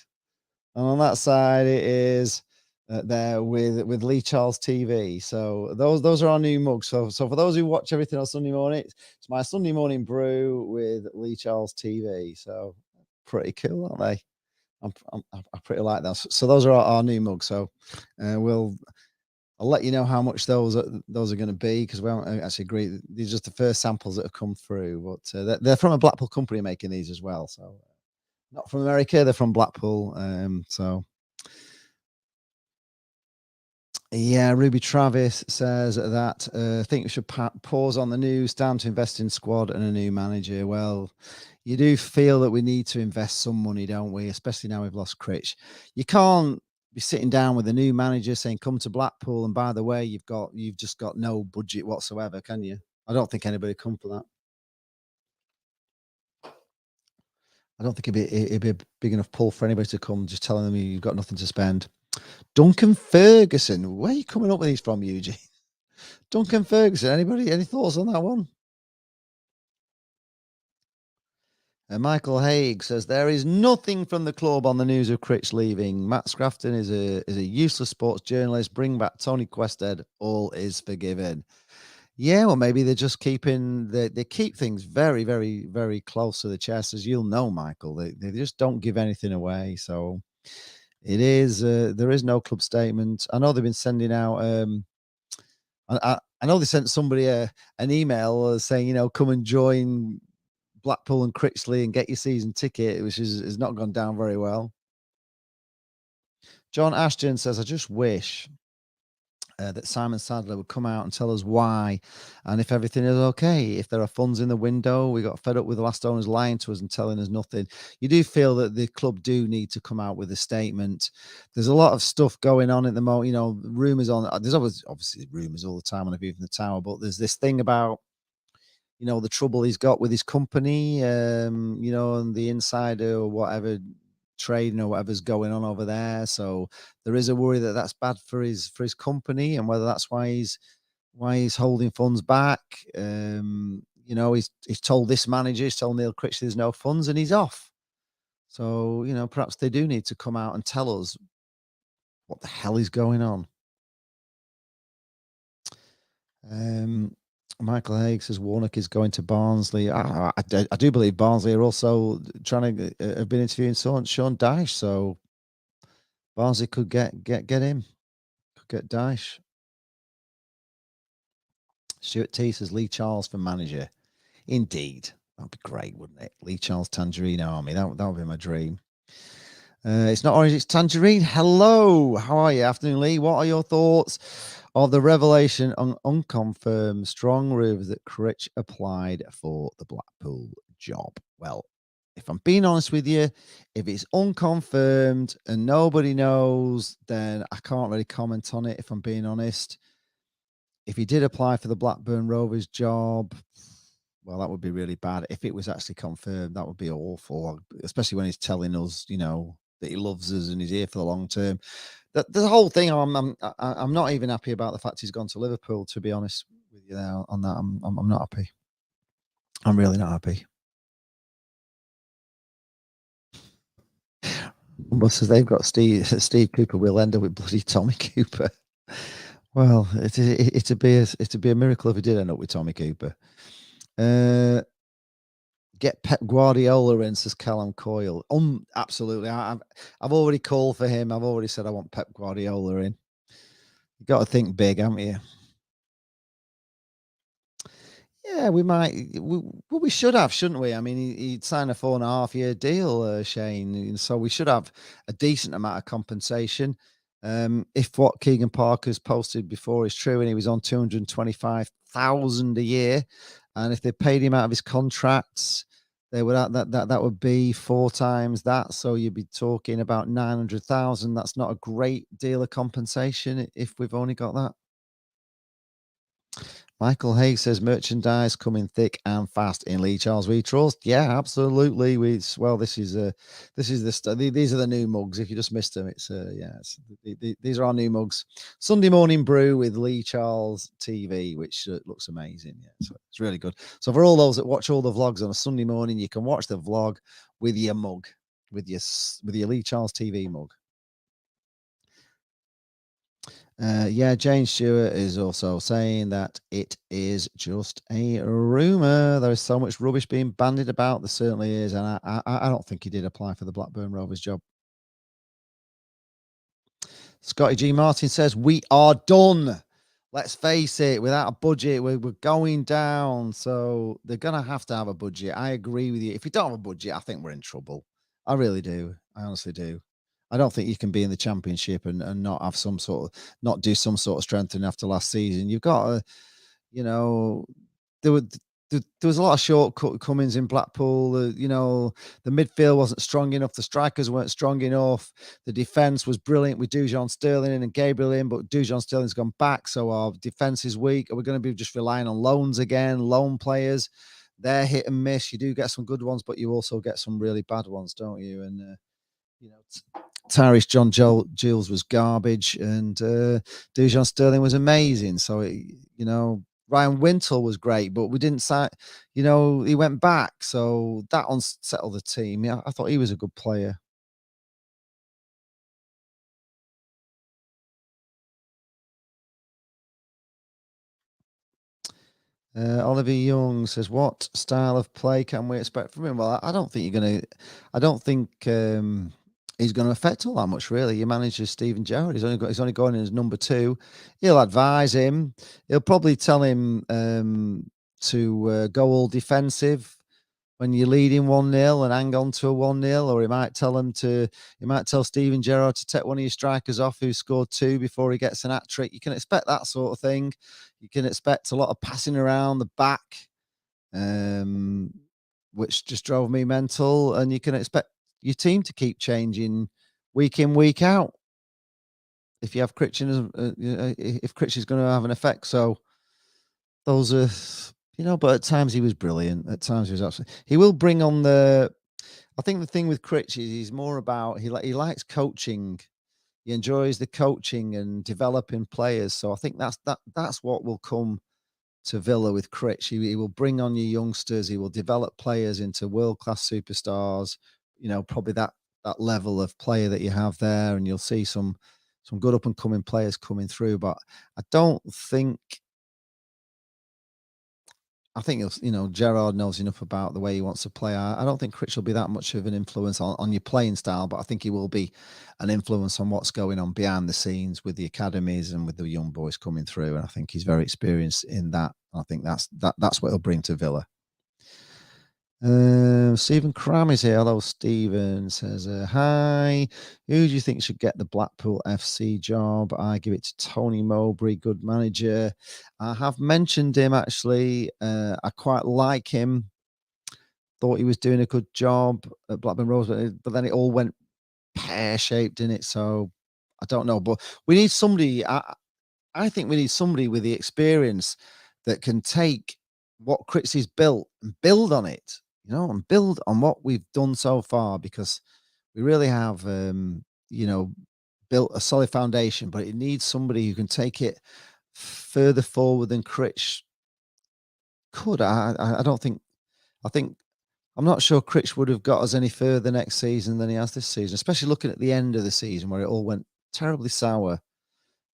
and on that side it is there with Lee Charles TV. So those are our new mugs. So for those who watch everything on Sunday morning, it's my Sunday morning brew with Lee Charles TV. So pretty cool, aren't they? I pretty like that. So those are our new mugs. So I'll let you know how much those are going to be, because we haven't actually agreed. These are just the first samples that have come through, but they're from a Blackpool company making these as well. So not from America, they're from Blackpool. So yeah, Ruby Travis says that I think we should pause on the news, down to invest in squad and a new manager. Well, you do feel that we need to invest some money, don't we? Especially now we've lost Critch. You can't be sitting down with a new manager saying, come to Blackpool, and by the way, you've just got no budget whatsoever, can you? I don't think anybody would come for that. I don't think it'd be a big enough pull for anybody to come just telling them you've got nothing to spend. Duncan Ferguson, where are you coming up with these from, Eugene? Duncan Ferguson, anybody? Any thoughts on that one? Michael Haig says there is nothing from the club on the news of Critch leaving. Matt Scrafton is a useless sports journalist. Bring back Tony Quested. All is forgiven. Yeah, well, maybe they're just keeping they keep things very, very, very close to the chest, as you'll know, Michael. They just don't give anything away. So it is there is no club statement. I know they've been sending out. I know they sent somebody an email saying, come and join Blackpool and Critchley and get your season ticket, which has not gone down very well. John Ashton says, I just wish that Simon Sadler would come out and tell us why and if everything is okay. If there are funds in the window, we got fed up with the last owners lying to us and telling us nothing. You do feel that the club do need to come out with a statement. There's a lot of stuff going on at the moment, rumours on. There's obviously rumours all the time on A View from the Tower, but there's this thing about the trouble he's got with his company, and the insider or whatever trading or whatever's going on over there. So there is a worry that that's bad for his company, and whether that's why he's holding funds back. He's told this manager, he's told Neil Critchley there's no funds, and he's off. So perhaps they do need to come out and tell us what the hell is going on. Michael Haig says Warnock is going to Barnsley. I do believe Barnsley are also trying to have been interviewing Sean Dyche, so Barnsley could get him, could get Dyche. Stuart T says Lee Charles for manager. Indeed, that'd be great, wouldn't it? Lee Charles Tangerine Army. That would be my dream. It's not orange, it's tangerine. Hello, how are you? Afternoon, Lee. What are your thoughts of the revelation on unconfirmed strong rumours that Critch applied for the Blackpool job? Well, if I'm being honest with you, if it's unconfirmed and nobody knows, then I can't really comment on it, if I'm being honest. If he did apply for the Blackburn Rovers job, well, that would be really bad. If it was actually confirmed, that would be awful, especially when he's telling us, that he loves us and he's here for the long term. The whole thing, I'm not even happy about the fact he's gone to Liverpool, to be honest with you now on that. I'm not happy. I'm really not happy. But says they've got Steve Cooper, we'll end up with bloody Tommy Cooper. Well, it'd be a miracle if we did end up with Tommy Cooper. Get Pep Guardiola in, says Callum Coyle. Absolutely. I've already called for him. I've already said I want Pep Guardiola in. You got to think big, haven't you? Yeah, we might. We should have, shouldn't we? I mean, he'd signed a 4.5-year deal, Shane. So we should have a decent amount of compensation. If what Keegan Parker's posted before is true, and he was on 225,000 a year, and if they paid him out of his contracts, they would that would be 4 times that. So you'd be talking about 900,000. That's not a great deal of compensation if we've only got that. Michael Hayes says merchandise coming thick and fast in Lee Charles. We trust. Yeah, absolutely. These are the new mugs. If you just missed them, these are our new mugs. Sunday morning brew with Lee Charles TV, which looks amazing. Yeah, so it's really good. So for all those that watch all the vlogs on a Sunday morning, you can watch the vlog with your mug, with your Lee Charles TV mug. Yeah, Jane Stewart is also saying that it is just a rumor. There is so much rubbish being bandied about. There certainly is, and I don't think he did apply for the Blackburn Rovers job. Scotty G. Martin says, we are done. Let's face it, without a budget, we're going down. So they're going to have a budget. I agree with you. If we don't have a budget, I think we're in trouble. I really do. I honestly do. I don't think you can be in the championship and not have not do some sort of strengthening after last season. You've got to, you know, there were there was a lot of shortcomings in Blackpool. The midfield wasn't strong enough. The strikers weren't strong enough. The defence was brilliant with Dujon Sterling in and Gabriel in, but Dujon Sterling's gone back, so our defence is weak. Are we going to be just relying on loans again? Loan players, they're hit and miss. You do get some good ones, but you also get some really bad ones, don't you? And Tyrese John Giles was garbage, and Dujon Sterling was amazing. So Ryan Wintle was great, but we didn't sign. He went back, so that unsettled the team. Yeah, I thought he was a good player. Oliver Young says, "What style of play can we expect from him?" Well, I don't think you're going to. I don't think he's going to affect all that much. Really, your manager Stephen Gerrard. He's only going in as number two. He'll advise him. He'll probably tell him to go all defensive when you're leading 1-0 and hang on to a 1-0, or he might tell Stephen Gerrard to take one of your strikers off who scored two before he gets an hat trick. You can expect that sort of thing. You can expect a lot of passing around the back, which just drove me mental. And you can expect your team to keep changing week in, week out. If you have Critchley, if Critchley's going to have an effect. So those are, but at times he was brilliant. At times he was absolutely. He will bring on the. I think the thing with Critch is he's more about he likes coaching. He enjoys the coaching and developing players. So I think that's what will come to Villa with Critch. He will bring on your youngsters. He will develop players into world class superstars. Probably that level of player that you have there, and you'll see some good up and coming players coming through. But I don't think. I think Gerrard knows enough about the way he wants to play. I don't think Critch will be that much of an influence on your playing style, but I think he will be an influence on what's going on behind the scenes with the academies and with the young boys coming through. And I think he's very experienced in that. I think that's what he'll bring to Villa. Stephen Cram is here. Hello, Stephen. Says, hi. Who do you think should get the Blackpool FC job? I give it to Tony Mowbray, good manager. I have mentioned him, actually. I quite like him. Thought he was doing a good job at Blackburn Rovers, but then it all went pear-shaped in it. So I don't know. But we need somebody. I think we need somebody with the experience that can take what Critchley's built and build on it. And build on what we've done so far, because we really have, built a solid foundation, but it needs somebody who can take it further forward than Critch could. I don't think, I'm not sure Critch would have got us any further next season than he has this season, especially looking at the end of the season where it all went terribly sour.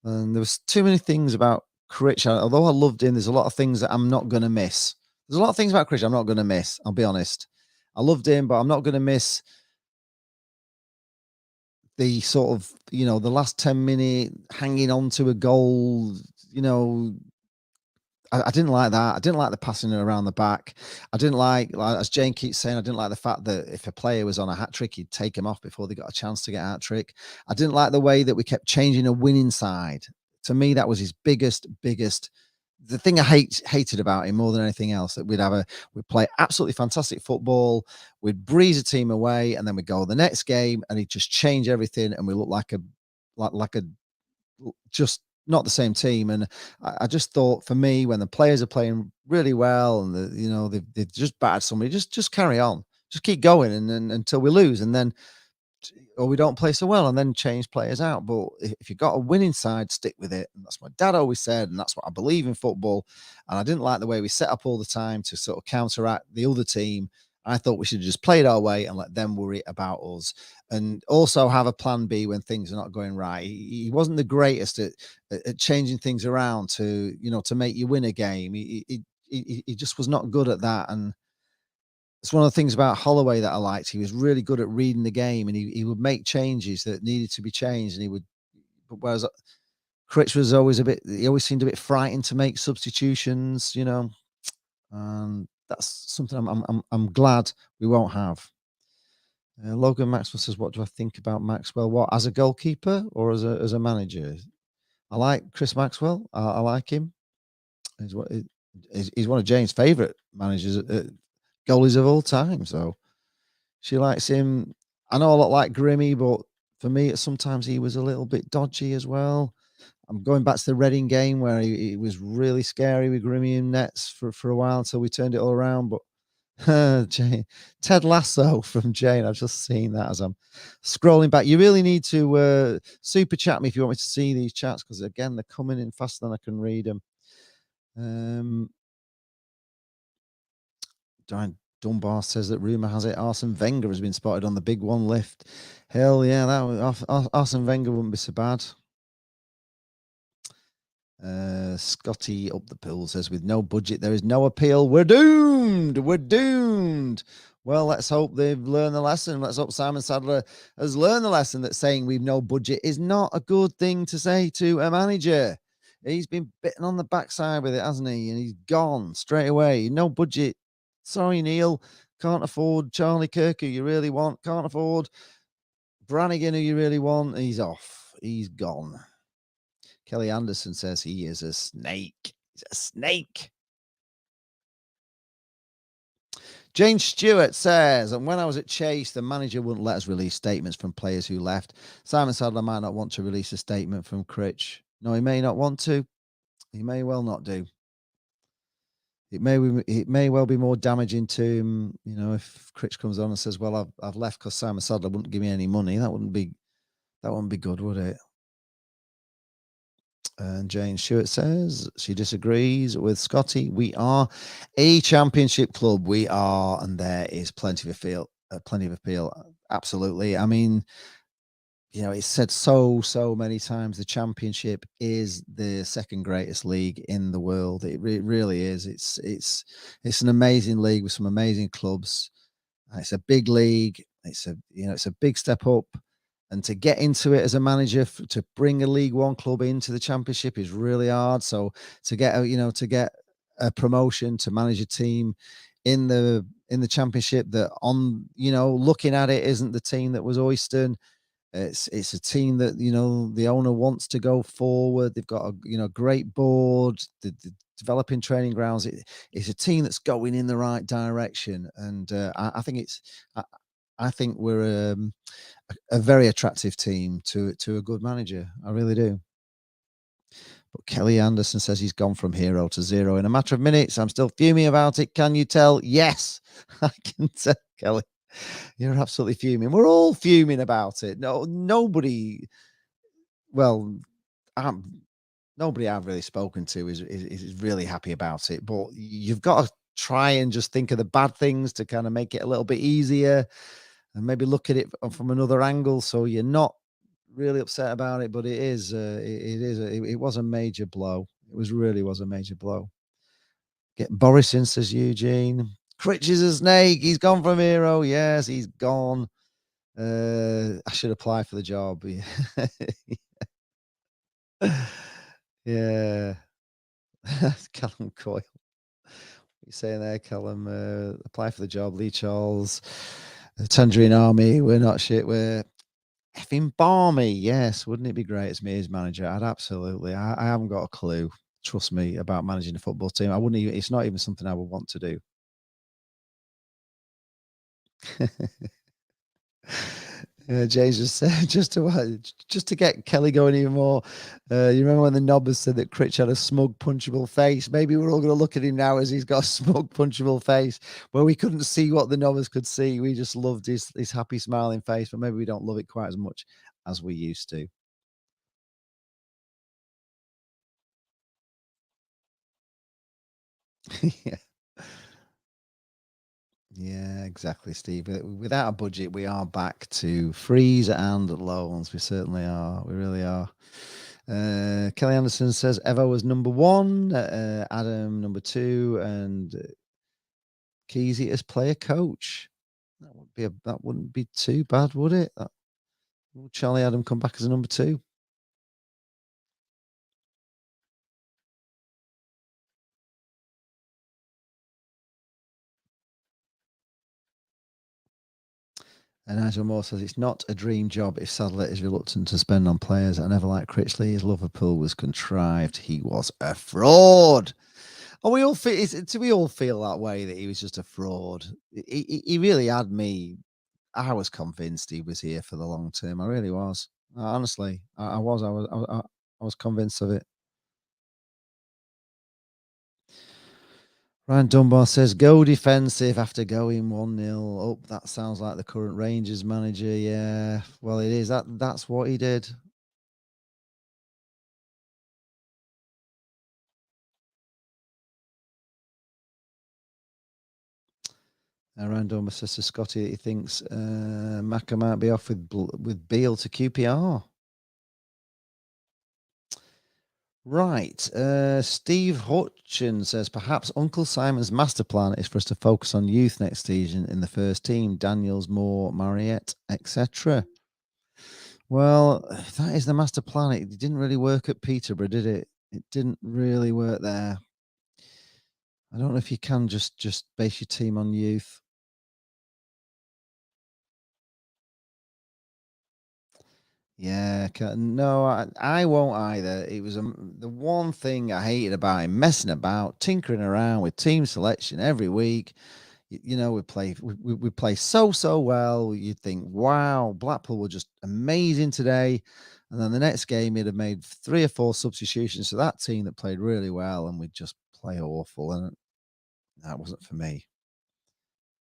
And there was too many things about Critch. Although I loved him, there's a lot of things that I'm not going to miss. There's a lot of things about Critch I'm not going to miss. I'll be honest. I loved him, but I'm not going to miss the sort of, the last 10 minute hanging on to a goal. I didn't like that. I didn't like the passing around the back. I didn't like, as Jane keeps saying, I didn't like the fact that if a player was on a hat trick, he'd take him off before they got a chance to get a hat trick. I didn't like the way that we kept changing a winning side. To me, that was his biggest, the thing I hated about him more than anything else, that we'd play absolutely fantastic football, we'd breeze a team away, and then we'd go the next game and he'd just change everything, and we look like a just not the same team. And I just thought, for me, when the players are playing really well and they've just battered somebody, just carry on, just keep going, and until we lose, and then or we don't play so well, and then change players out. But if you've got a winning side, stick with it. And that's what Dad always said, and that's what I believe in football. And I didn't like the way we set up all the time to sort of counteract the other team. I thought we should have just played our way and let them worry about us, and also have a plan B when things are not going right. He wasn't the greatest at changing things around to, to make you win a game. He just was not good at that, and it's one of the things about Holloway that I liked. He was really good at reading the game, and he would make changes that needed to be changed, and he would. But whereas Critch was always a bit, he always seemed a bit frightened to make substitutions, and that's something I'm glad we won't have. Logan Maxwell says, "What do I think about Maxwell? What, as a goalkeeper or as a manager?" I like Chris Maxwell. I like him. He's what he's one of Jane's favourite managers, goalies of all time. So she likes him. I know a lot like Grimmy, but for me, sometimes he was a little bit dodgy as well. I'm going back to the Reading game where he was really scary with Grimmy in nets for a while until we turned it all around. But Jane, Ted Lasso from Jane. I've just seen that as I'm scrolling back. You really need to super chat me if you want me to see these chats, because again, they're coming in faster than I can read them. Dunbar says that rumor has it Arsene Wenger has been spotted on the Big One lift. Hell yeah, that was, Arsene Wenger wouldn't be so bad. Scotty up the pool says, with no budget, there is no appeal. We're doomed. We're doomed. Well, let's hope they've learned the lesson. Let's hope Simon Sadler has learned the lesson that saying we've no budget is not a good thing to say to a manager. He's been bitten on the backside with it, hasn't he? And he's gone straight away. No budget. Sorry, Neil. Can't afford Charlie Kirk, who you really want. Can't afford Brannigan, who you really want. He's off. He's gone. Kelly Anderson says he is a snake. He's a snake. Jane Stewart says, and when I was at Chase, the manager wouldn't let us release statements from players who left. Simon Sadler might not want to release a statement from Critch. No, he may not want to. He may well not do. It may well be more damaging to him, if Critch comes on and says, "Well, I've left because Simon Sadler wouldn't give me any money." That wouldn't be good, would it? And Jane Stewart says she disagrees with Scotty. We are a championship club. We are, and there is plenty of appeal. Absolutely. I mean, it's said so many times. The championship is the second greatest league in the world. It really is. It's an amazing league with some amazing clubs. It's a big league. It's a big step up. And to get into it as a manager, to bring a League One club into the Championship is really hard. So to get a promotion, to manage a team in the Championship that, on looking at it, isn't the team that was Oyston. It's a team that the owner wants to go forward. They've got a great board. The developing training grounds. It's a team that's going in the right direction, and I think we're a very attractive team to a good manager. I really do. But Kelly Anderson says he's gone from hero to zero in a matter of minutes. I'm still fuming about it. Can you tell? Yes, I can tell, Kelly. You're absolutely fuming. We're all fuming about it. Nobody. Well, nobody I've really spoken to is really happy about it. But you've got to try and just think of the bad things to kind of make it a little bit easier, and maybe look at it from another angle, so you're not really upset about it. But it was a major blow. Really was a major blow. Get Boris in, says Eugene. Critch is a snake. He's gone from hero. Yes, he's gone. I should apply for the job. Yeah. Callum Coyle. What are you saying there, Callum? Apply for the job. Lee Charles. The Tangerine Army. We're not shit. We're effing balmy. Yes. Wouldn't it be great as me as manager? I'd absolutely. I haven't got a clue. Trust me about managing a football team. I wouldn't even. It's not even something I would want to do. James just said just to get Kelly going even more. You remember when the Nobbers said that Critch had a smug, punchable face? Maybe we're all going to look at him now as he's got a smug, punchable face, where we couldn't see what the Nobbers could see. We just loved his happy, smiling face, but maybe we don't love it quite as much as we used to. Yeah. Yeah, exactly, Steve. Without a budget, we are back to freeze and loans. We certainly are. We really are. Kelly Anderson says Evo was number one, Adam number two, and Keezy as player coach. That wouldn't be too bad, would it? Would Charlie Adam come back as a number two? And Nigel Moore says it's not a dream job if Sadler is reluctant to spend on players. I never liked Critchley. His Liverpool was contrived. He was a fraud. Oh, do we all feel that way, that he was just a fraud? He really had me. I was convinced he was here for the long term. I really was. Honestly, I was. I was convinced of it. Ryan Dunbar says, go defensive after going 1-0. Oh, that sounds like the current Rangers manager. Yeah, well, it is. That's what he did. Ryan Dunbar says to Scotty that he thinks Maka might be off with Beale to QPR. Right. Steve Hutchin says perhaps Uncle Simon's master plan is for us to focus on youth next season in the first team. Daniels, Moore, Mariette, etc. Well, that is the master plan. It didn't really work at Peterborough, did it? It didn't really work there. I don't know if you can just base your team on youth. Yeah, no, I won't either. It was the one thing I hated about him, messing about, tinkering around with team selection every week. We play so well. You'd think, wow, Blackpool were just amazing today, and then the next game he'd have made 3 or 4 substitutions to that team that played really well, and we'd just play awful. And that wasn't for me.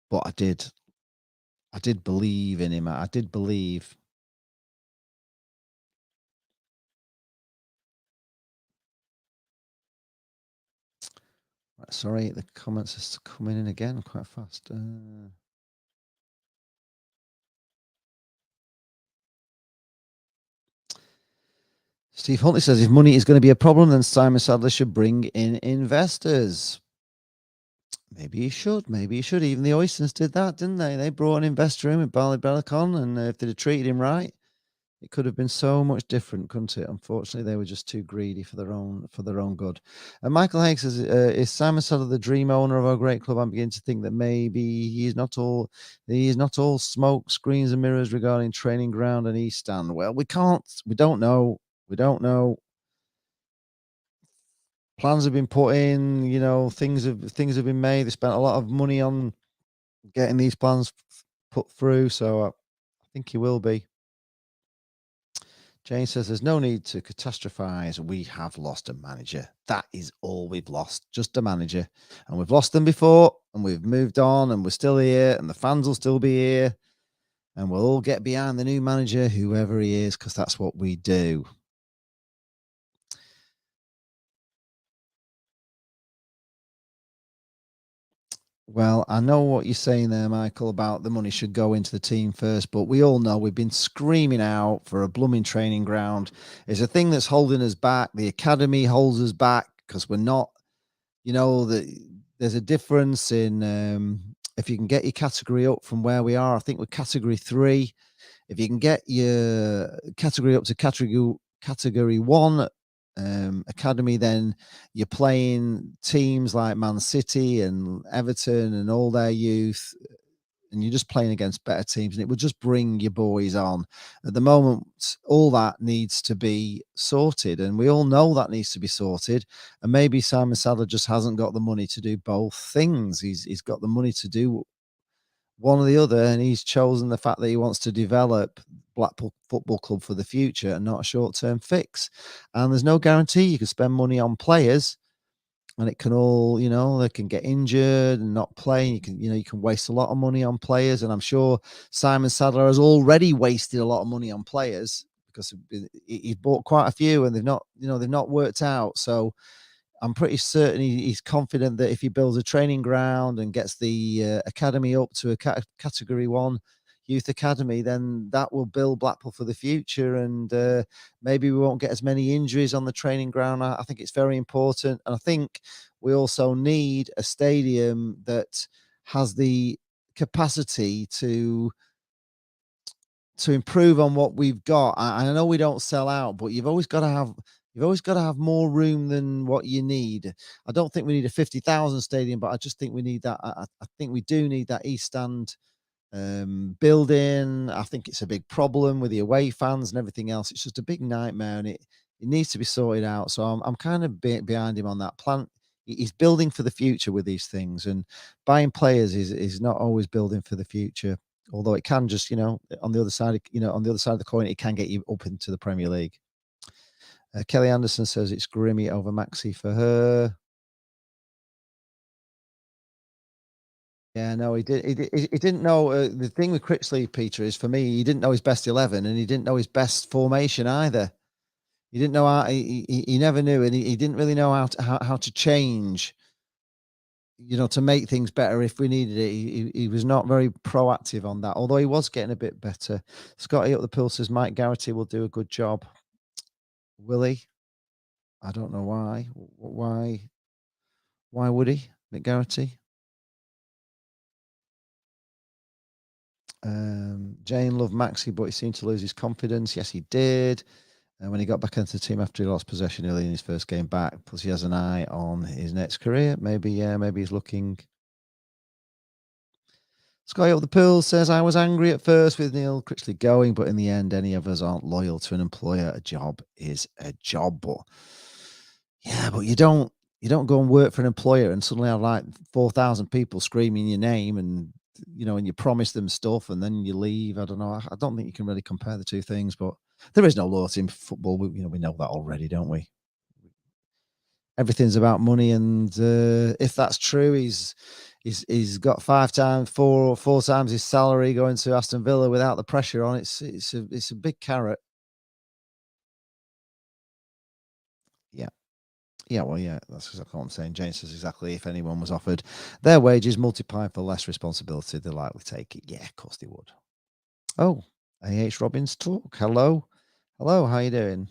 But I did believe in him. I did believe. Sorry, the comments are coming in again quite fast. Steve Huntley says if money is going to be a problem, then Simon Sadler should bring in investors. Maybe he should. Maybe he should. Even the Oysters did that, didn't they? They brought an investor in with Bally Bellicon, and if they'd have treated him right, it could have been so much different, couldn't it? Unfortunately, they were just too greedy for their own good. And Michael Haig says, "Is Simon Sadler the dream owner of our great club? I'm beginning to think that maybe he is not all smoke, screens, and mirrors regarding training ground and East Stand." Well, we don't know. We don't know. Plans have been put in. Things have been made. They spent a lot of money on getting these plans put through. So I think he will be. Jane says there's no need to catastrophize. We have lost a manager. That is all we've lost, just a manager. And we've lost them before, and we've moved on, and we're still here, and the fans will still be here. And we'll all get behind the new manager, whoever he is, because that's what we do. Well, I know what you're saying there, Michael, about the money should go into the team first, but we all know we've been screaming out for a blooming training ground. It's a thing that's holding us back. The academy holds us back because we're not, there's a difference in if you can get your category up from where we are. I think we're category 3. If you can get your category up to category 1 academy, then you're playing teams like Man City and Everton and all their youth, and you're just playing against better teams, and it would just bring your boys on. At the moment, all that needs to be sorted, and we all know that needs to be sorted. And maybe Simon Sadler just hasn't got the money to do both things. He's got the money to do one or the other, and he's chosen the fact that he wants to develop Blackpool Football Club for the future and not a short-term fix. And there's no guarantee you can spend money on players, and it can all, they can get injured and not play. You can waste a lot of money on players, and I'm sure Simon Sadler has already wasted a lot of money on players because he's bought quite a few, and they've not worked out. So I'm pretty certain he's confident that if he builds a training ground and gets the academy up to a category 1 youth academy, then that will build Blackpool for the future. And maybe we won't get as many injuries on the training ground. I think it's very important. And I think we also need a stadium that has the capacity to improve on what we've got. I know we don't sell out, but you've always got to have more room than what you need. I don't think we need a 50,000 stadium, but I just think we need that. I think we do need that East Stand building. I think it's a big problem with the away fans and everything else. It's just a big nightmare, and it needs to be sorted out. So I'm kind of behind him on that plan. He's building for the future with these things, and buying players is not always building for the future. Although it can just, on the other side, on the other side of the coin, it can get you up into the Premier League. Kelly Anderson says it's Grimmy over Maxi for her. Yeah, no, he didn't know. The thing with Critchley, Peter, is for me, he didn't know his best 11, and he didn't know his best formation either. He didn't know how. He never knew, and he didn't really know how to change. To make things better if we needed it. He was not very proactive on that, although he was getting a bit better. Scotty up the pill says Mike Garrity will do a good job. Will he? I don't know why. Why would he, Mick Garrity? Jane loved Maxi, but he seemed to lose his confidence. Yes, he did. And when he got back into the team after he lost possession early in his first game back, plus he has an eye on his next career. Maybe he's looking. Scotty up the pool says, I was angry at first with Neil Critchley going, but in the end, any of us aren't loyal to an employer. A job is a job. But you don't go and work for an employer and suddenly have like 4,000 people screaming your name and you promise them stuff and then you leave. I don't know. I don't think you can really compare the two things, but there is no loyalty in football. We know that already, don't we? Everything's about money, and if that's true, he's got four times his salary going to Aston Villa without the pressure on. It's a big carrot. Yeah. Yeah, well, yeah, that's exactly what I'm saying. James says exactly, if anyone was offered their wages multiplied for less responsibility, they'd likely take it. Yeah, of course they would. Oh, AH Robbins talk. Hello. How you doing?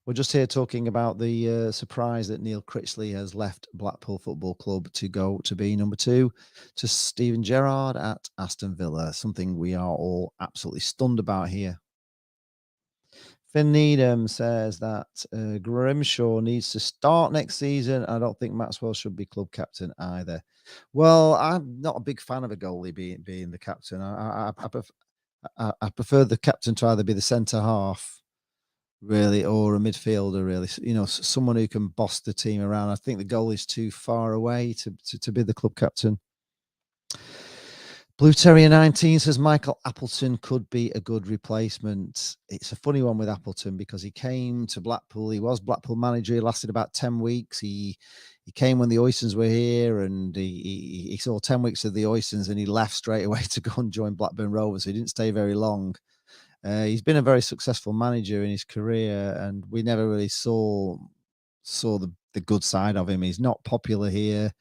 We're just here talking about the surprise that Neil Critchley has left Blackpool Football Club to go to be number 2 to Steve Gerrard at Aston Villa. Something we are all absolutely stunned about here. Finn Needham says that Grimshaw needs to start next season. I don't think Maxwell should be club captain either. Well, I'm not a big fan of a goalie being the captain. I prefer the captain to either be the centre half, really, or a midfielder, really. Someone who can boss the team around. I think the goalie's too far away to be the club captain. Blue Terrier 19 says Michael Appleton could be a good replacement. It's a funny one with Appleton because he came to Blackpool. He was Blackpool manager. He lasted about 10 weeks. He came when the Oysons were here, and he saw 10 weeks of the Oysons, and he left straight away to go and join Blackburn Rovers. So he didn't stay very long. He's been a very successful manager in his career, and we never really saw the good side of him. He's not popular here.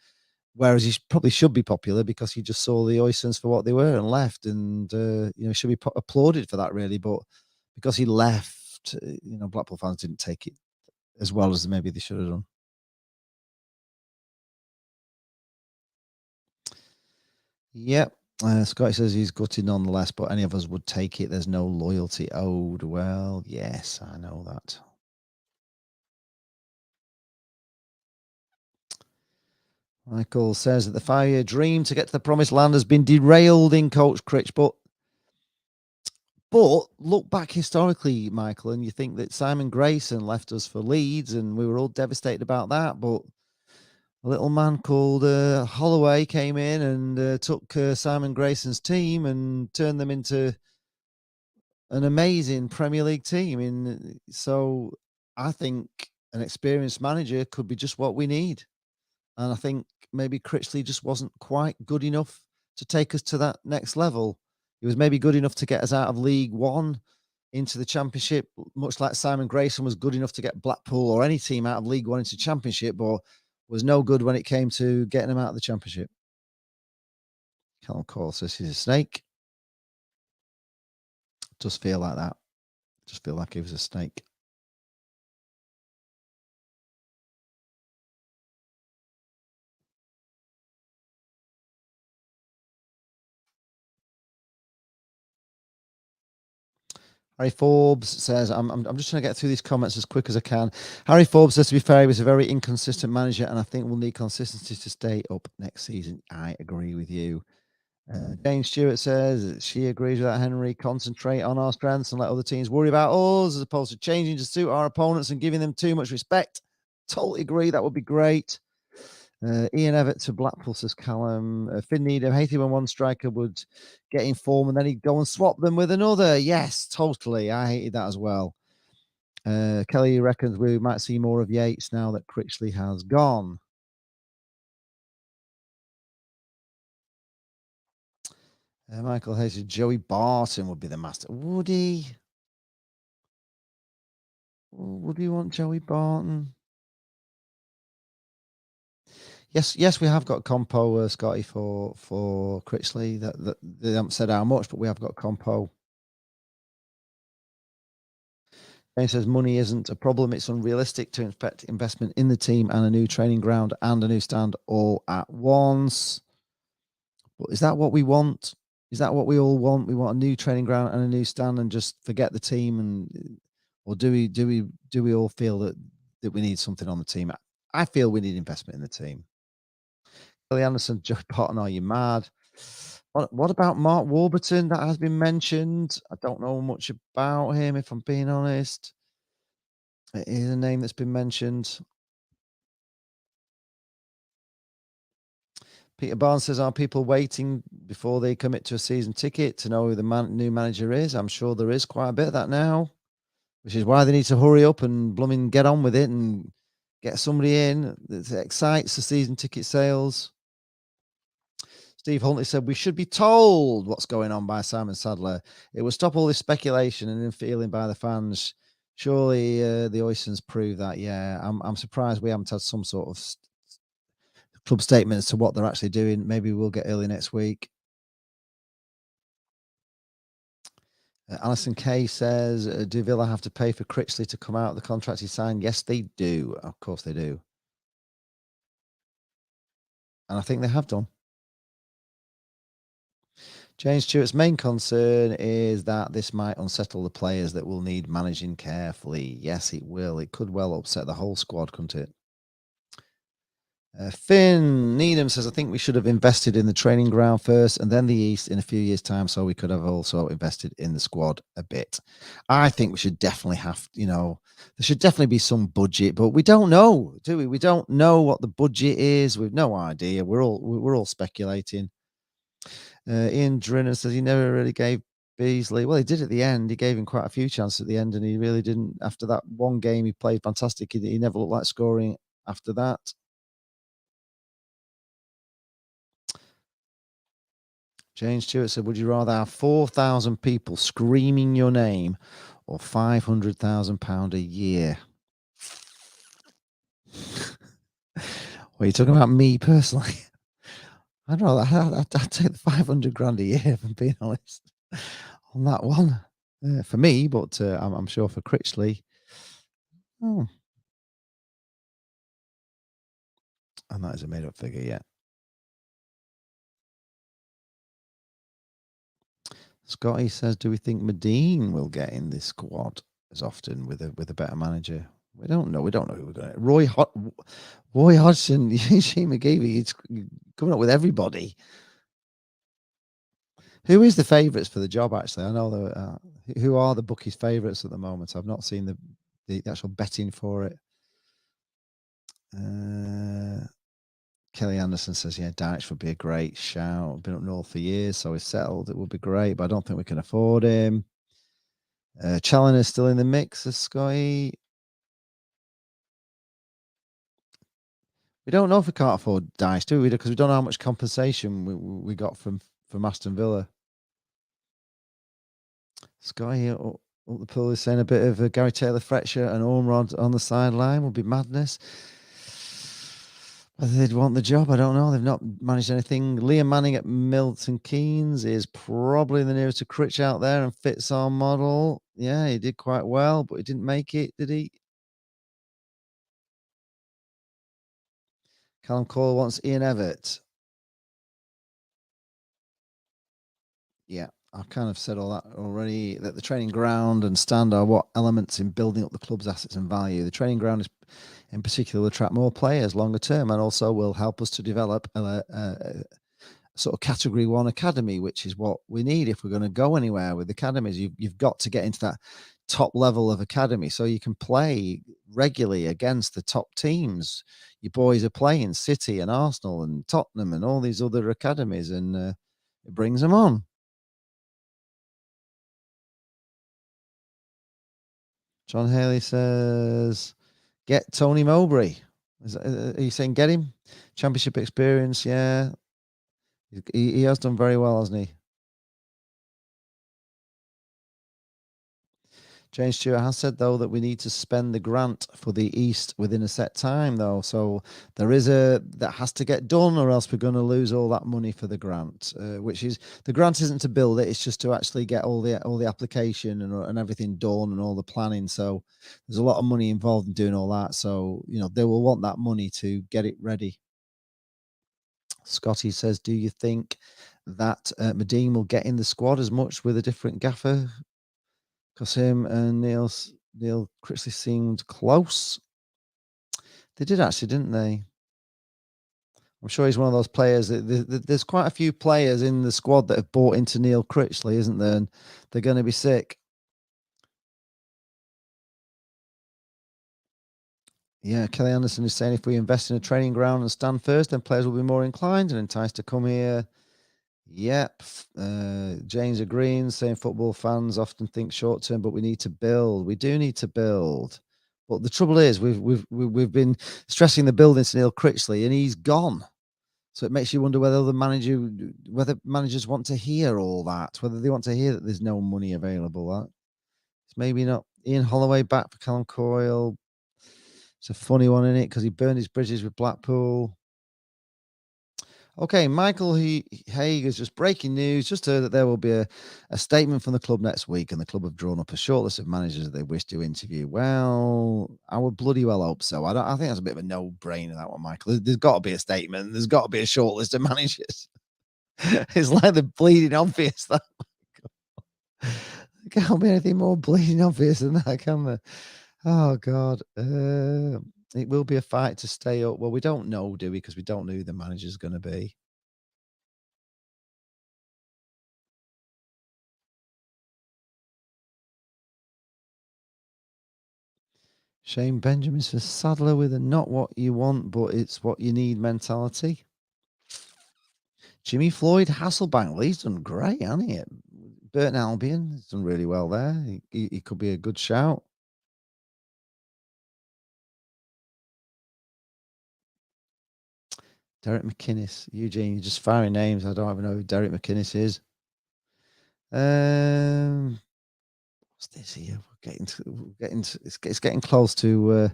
Whereas he probably should be popular because he just saw the Oysons for what they were and left, and should be applauded for that, really. But because he left, Blackpool fans didn't take it as well as maybe they should have done. Yep. Scotty says he's gutted nonetheless, but any of us would take it. There's no loyalty owed. Well, yes, I know that. Michael says that the 5-year dream to get to the promised land has been derailed in Coach Critch, but look back historically, Michael, and you think that Simon Grayson left us for Leeds, and we were all devastated about that. But a little man called Holloway came in and took Simon Grayson's team and turned them into an amazing Premier League team. So I think an experienced manager could be just what we need. And I think maybe Critchley just wasn't quite good enough to take us to that next level. He was maybe good enough to get us out of League One, into the Championship, much like Simon Grayson was good enough to get Blackpool or any team out of League One into Championship, but was no good when it came to getting them out of the Championship. Callum Cole says he's a snake. Does feel like that. Just feel like he was a snake. Harry Forbes says, I'm just trying to get through these comments as quick as I can. Harry Forbes says, to be fair, he was a very inconsistent manager, and I think we'll need consistency to stay up next season. I agree with you. Jane Stewart says she agrees with that, Henry. Concentrate on our strengths and let other teams worry about us as opposed to changing to suit our opponents and giving them too much respect. Totally agree. That would be great. Ian Everett to Blackpool says Callum. Finn Needham hated when one striker would get in form and then he'd go and swap them with another. Yes, totally. I hated that as well. Kelly reckons we might see more of Yates now that Critchley has gone. Michael Hayes says Joey Barton would be the master. Would he? Would we want Joey Barton? Yes, we have got compo, Scotty, for Critchley. That they haven't said how much, but we have got compo. Jane says money isn't a problem. It's unrealistic to expect investment in the team and a new training ground and a new stand all at once. But is that what we want? Is that what we all want? We want a new training ground and a new stand and just forget the team, and or do we all feel that we need something on the team? I feel we need investment in the team. Billy Anderson, Joe Barton, are you mad? What about Mark Warburton? That has been mentioned. I don't know much about him, if I'm being honest. It is a name that's been mentioned. Peter Barnes says, are people waiting before they commit to a season ticket to know who the new manager is? I'm sure there is quite a bit of that now, which is why they need to hurry up and blooming get on with it and get somebody in that excites the season ticket sales. Steve Huntley said, we should be told what's going on by Simon Sadler. It will stop all this speculation and infeeling by the fans. Surely the Oysons prove that. Yeah, I'm surprised we haven't had some sort of club statement as to what they're actually doing. Maybe we'll get early next week. Alison Kay says, do Villa have to pay for Critchley to come out of the contract he signed? Yes, they do. Of course they do. And I think they have done. James Stewart's main concern is that this might unsettle the players that will need managing carefully. Yes, it will. It could well upset the whole squad, couldn't it? Finn Needham says, I think we should have invested in the training ground first and then the East in a few years' time, so we could have also invested in the squad a bit. I think we should definitely have, there should definitely be some budget, but we don't know, do we? We don't know what the budget is. We've no idea. We're all speculating. Ian Drinner says he never really gave Beasley. Well, he did at the end. He gave him quite a few chances at the end, and he really didn't. After that one game, he played fantastic. He never looked like scoring after that. James Stewart said, would you rather have 4,000 people screaming your name or £500,000 a year? Well, you're talking about me personally. I'd take the 500 grand a year, if I'm being honest, on that one. For me, but I'm sure for Critchley. Oh. And that is a made-up figure, yeah. Scotty says, do we think Medine will get in this squad as often with a better manager? We don't know. We don't know who we're going to. Roy Hodgson, Eugene McGeevy, it's coming up with everybody. Who is the favourites for the job, actually? I know who are the bookies' favourites at the moment. I've not seen the actual betting for it. Kelly Anderson says, yeah, Dyche would be a great shout. Been up north for years, so he's settled. It would be great, but I don't think we can afford him. Challoner's still in the mix, as Scotty. We don't know if we can't afford Dyche, do we? Because we don't know how much compensation we got from Aston Villa. Scotty, Up the pool is saying a bit of Gary Taylor Fletcher and Ormrod on the sideline would be madness. Whether they'd want the job, I don't know. They've not managed anything. Liam Manning at Milton Keynes is probably the nearest to Critch out there and fits our model. Yeah, he did quite well, but he didn't make it, did he? Callum Cole wants Ian Evett. Yeah, I've kind of said all that already, that the training ground and stand are what elements in building up the club's assets and value. The training ground is, in particular, will attract more players longer term and also will help us to develop a sort of category one academy, which is what we need if we're going to go anywhere with academies. You've got to get into that top level of academy so you can play regularly against the top teams. Your boys are playing City and Arsenal and Tottenham and all these other academies, and it brings them on. John Haley says, get Tony Mowbray. Are you saying get him? Championship experience, yeah. He has done very well, hasn't he? James Stewart has said, though, that we need to spend the grant for the East within a set time, though. So that has to get done, or else we're going to lose all that money for the grant. Which is, the grant isn't to build it; it's just to actually get all the application and everything done and all the planning. So there's a lot of money involved in doing all that. So they will want that money to get it ready. Scotty says, do you think that Medine will get in the squad as much with a different gaffer? Because him and Neil Critchley seemed close. They did actually, didn't they? I'm sure he's one of those players there's quite a few players in the squad that have bought into Neil Critchley, isn't there? And they're going to be sick. Yeah, Kelly Anderson is saying if we invest in a training ground and stand first, then players will be more inclined and enticed to come here. Yep. James agreeing, saying football fans often think short term, but we need to build. We do need to build. But the trouble is, we've been stressing the building to Neil Critchley, and he's gone. So it makes you wonder whether whether managers want to hear all that, whether they want to hear that there's no money available. It's maybe not. Ian Holloway back for Callum Coyle. It's a funny one, isn't it? Because he burned his bridges with Blackpool. Okay, Michael Haig is just breaking news. Just heard that there will be a statement from the club next week, and the club have drawn up a shortlist of managers that they wish to interview. Well, I would bloody well hope so. I think that's a bit of a no-brainer, that one, Michael. There's got to be a statement. There's got to be a shortlist of managers. It's like the bleeding obvious. That there can't be anything more bleeding obvious than that, can there? Oh God. It will be a fight to stay up. Well, we don't know, do we? Because we don't know who the manager's going to be. Shane Benjamin says Sadler with a not what you want, but it's what you need mentality. Jimmy Floyd Hasselbank, well, he's done great, hasn't he? Burton Albion, he's done really well there. He could be a good shout. Derek McInnes, Eugene, you're just firing names. I don't even know who Derek McInnes is. What's this here? It's getting close to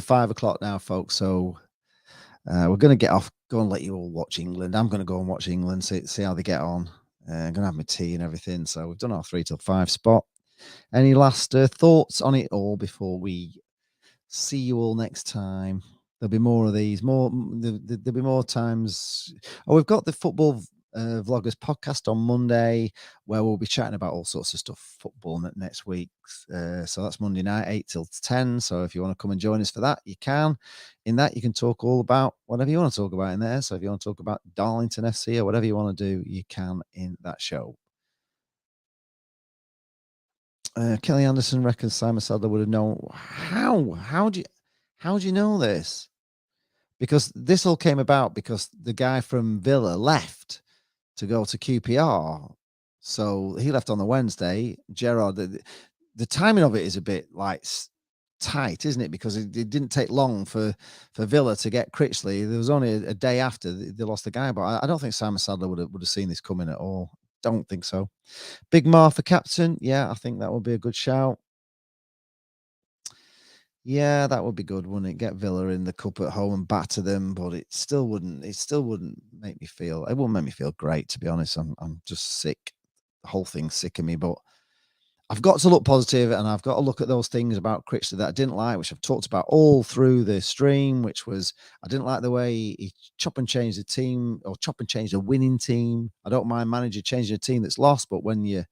5 o'clock now, folks. So we're going to get off. Go and let you all watch England. I'm going to go and watch England. See how they get on. I'm going to have my tea and everything. So we've done our 3 till 5 spot. Any last thoughts on it all before we see you all next time? There'll be more of these. There'll be more times. Oh, we've got the football vloggers podcast on Monday, where we'll be chatting about all sorts of stuff football next week. So that's Monday night, 8 till 10. So if you want to come and join us for that, you can. In that, you can talk all about whatever you want to talk about in there. So if you want to talk about Darlington FC or whatever you want to do, you can in that show. Kelly Anderson reckons Simon Sadler would have known. How do you know this? Because this all came about because the guy from Villa left to go to QPR. So he left on the Wednesday. Gerrard, the timing of it is a bit like tight, isn't it? Because it didn't take long for Villa to get Critchley. There was only a day after they lost the guy. But I don't think Simon Sadler would have seen this coming at all. don't think so. Big Martha captain, yeah, I think that would be a good shout. Yeah, that would be good, wouldn't it? Get Villa in the cup at home and batter them, but it still wouldn't. It still wouldn't make me feel. It wouldn't make me feel great, to be honest. I'm just sick. The whole thing's sick of me. But I've got to look positive, and I've got to look at those things about Critchley that I didn't like, which I've talked about all through the stream. Which was I didn't like the way he chop and changed the team, or chop and change a winning team. I don't mind manager changing a team that's lost, but when you're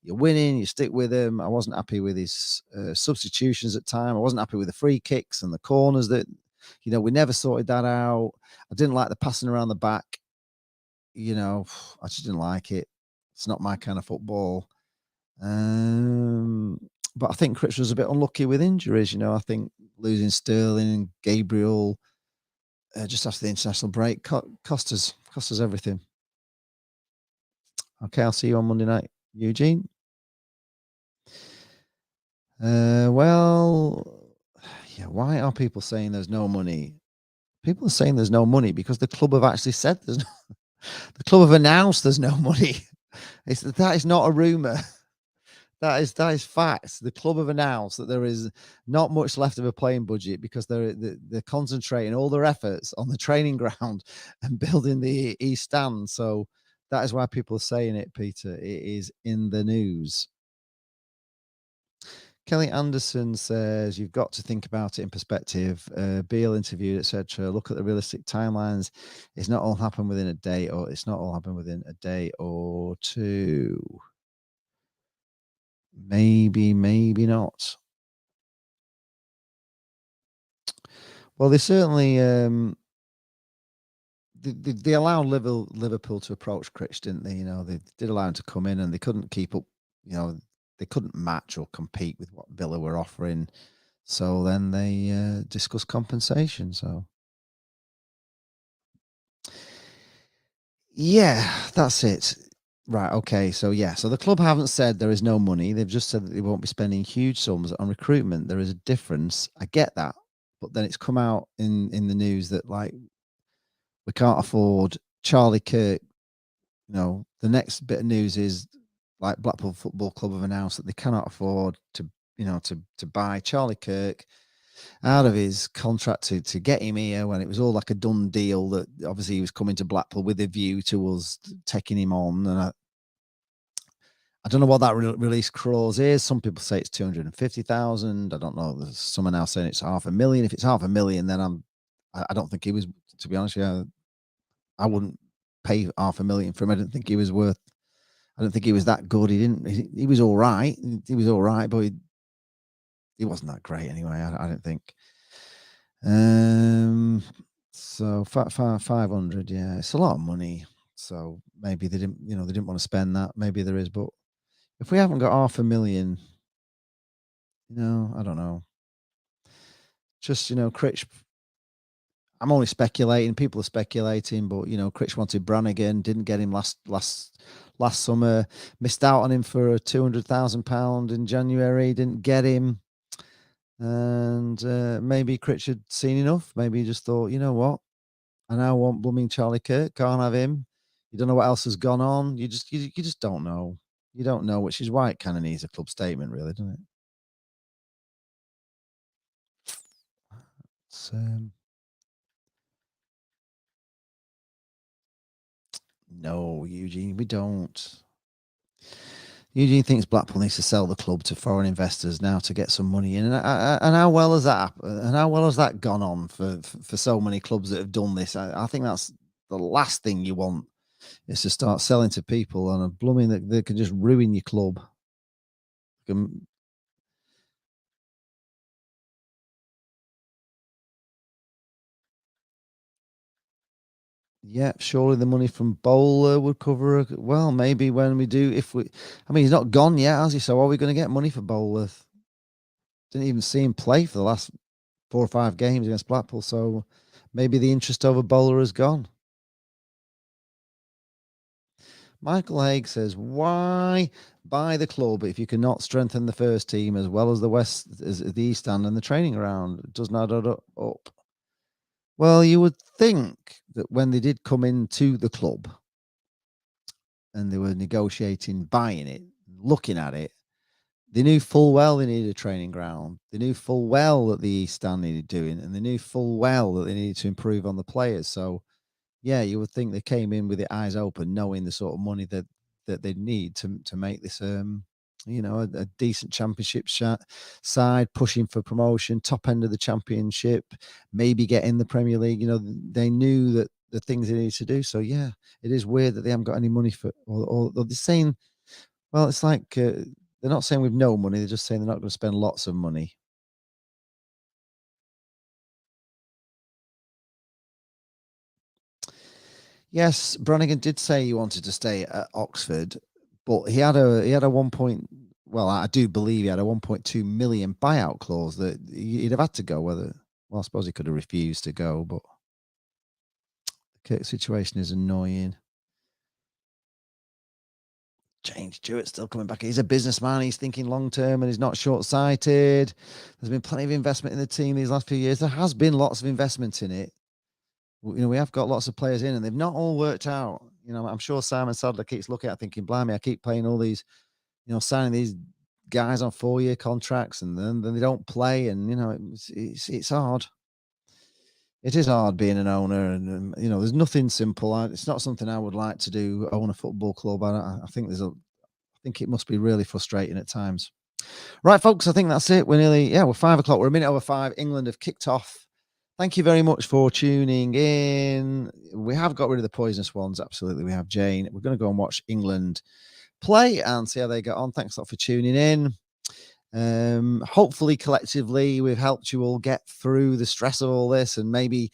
winning, you stick with him. I wasn't happy with his substitutions at time. I wasn't happy with the free kicks and the corners that, we never sorted that out. I didn't like the passing around the back. I just didn't like it. It's not my kind of football. But I think Critch was a bit unlucky with injuries. I think losing Sterling and Gabriel just after the international break cost us everything. Okay, I'll see you on Monday night, Eugene. Well, yeah, why are people saying there's no money? People are saying there's no money because the club have actually said there's no, the club have announced there's no money. That is not a rumor. That is facts. The club have announced that there is not much left of a playing budget because they're concentrating all their efforts on the training ground and building the East Stand. So that is why people are saying it, Peter. It is in the news. Kelly Anderson says you've got to think about it in perspective. Beale interviewed, etc. Look at the realistic timelines. It's not all happened within a day, or it's not all happened within a day or two. Maybe not. Well, they certainly they allowed Liverpool to approach Critch, didn't they? They did allow him to come in, and they couldn't keep up. They couldn't match or compete with what Villa were offering. So then they discussed compensation. So yeah, that's it. Right. Okay. So yeah. So the club haven't said there is no money. They've just said that they won't be spending huge sums on recruitment. There is a difference. I get that, but then it's come out in the news that we can't afford Charlie Kirk. The next bit of news is Blackpool Football Club have announced that they cannot afford to buy Charlie Kirk out of his contract to get him here when it was all like a done deal that obviously he was coming to Blackpool with a view to us taking him on. And I don't know what that release clause is. Some people say it's 250,000. I don't know. There's someone else saying it's 500,000. If it's 500,000, then I don't think he was, to be honest with you, I wouldn't pay 500,000 for him. I don't think he was that good. He was all right. He was all right, but he wasn't that great anyway. I don't think. So 500, yeah, it's a lot of money. So maybe they didn't want to spend that. Maybe there is, but if we haven't got 500,000, I don't know. Just Critch. I'm only speculating. People are speculating, but Critch wanted Brannigan, didn't get him last summer. Missed out on him for £200,000 in January. Didn't get him. And maybe Critch had seen enough. Maybe he just thought, you know what? I now want blooming Charlie Kirk. Can't have him. You don't know what else has gone on. You just don't know. You don't know, which is why it kind of needs a club statement, really, doesn't it? No, Eugene, we don't. Eugene thinks Blackpool needs to sell the club to foreign investors now to get some money in. And how well has that happened? And how well has that gone on for so many clubs that have done this? I think that's the last thing you want, is to start selling to people on a blooming that can just ruin your club. Yeah, surely the money from Bowler would cover. Well, maybe when we do, he's not gone yet, has he? So are we going to get money for Bowler? Didn't even see him play for the last 4 or 5 games against Blackpool. So maybe the interest over Bowler has gone. Michael Haig says, why buy the club if you cannot strengthen the first team as well as the East Stand and the training ground? It does not add up. Well, you would think that when they did come into the club, and they were negotiating buying it, looking at it, they knew full well they needed a training ground. They knew full well that the East Stand needed doing, and they knew full well that they needed to improve on the players. So, yeah, you would think they came in with their eyes open, knowing the sort of money that they need to make this, a decent championship side, pushing for promotion, top end of the championship, maybe get in the Premier League. They knew that the things they needed to do. So, yeah, it is weird that they haven't got any money for, or they're saying, well, it's like they're not saying we've no money. They're just saying they're not going to spend lots of money. Yes, Brannigan did say he wanted to stay at Oxford, but he had a 1 point. Well, I do believe he had a 1.2 million buyout clause that he'd have had to go. Well, I suppose he could have refused to go, but the situation is annoying. James Stewart's still coming back. He's a businessman. He's thinking long term and he's not short sighted. There's been plenty of investment in the team these last few years. There has been lots of investment in it. We have got lots of players in and they've not all worked out. I'm sure Simon Sadler keeps looking at thinking, blimey, I keep playing all these, signing these guys on 4-year contracts and then they don't play. And, it's hard. It is hard being an owner and, there's nothing simple. It's not something I would like to do, own a football club. I think I think it must be really frustrating at times. Right, folks, I think that's it. We're 5 o'clock. We're a minute over 5. England have kicked off. Thank you very much for tuning in. We have got rid of the poisonous ones. Absolutely. We have Jane. We're going to go and watch England play and see how they get on. Thanks a lot for tuning in. Hopefully, collectively, we've helped you all get through the stress of all this and maybe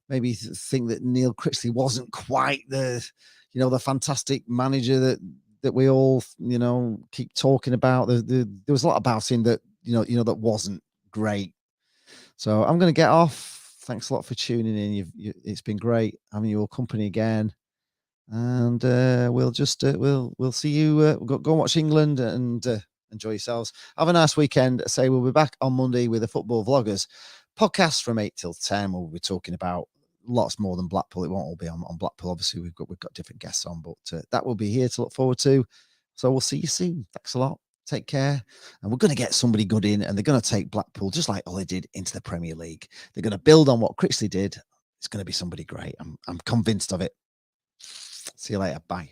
think that Neil Critchley wasn't quite the fantastic manager that we all, keep talking about. There was a lot about him that, that wasn't great. So I'm going to get off. Thanks a lot for tuning in. It's been great having your company again. And we'll just, we'll see you. Go and watch England and enjoy yourselves. Have a nice weekend. We'll be back on Monday with the Football Vloggers podcast from 8 till 10. We'll be talking about lots more than Blackpool. It won't all be on Blackpool. Obviously, we've got different guests on, but that will be here to look forward to. So we'll see you soon. Thanks a lot. Take care. And we're going to get somebody good in, and they're going to take Blackpool, just like Ollie did, into the Premier League. They're going to build on what Critchley did. It's going to be somebody great. I'm convinced of it. See you later. Bye.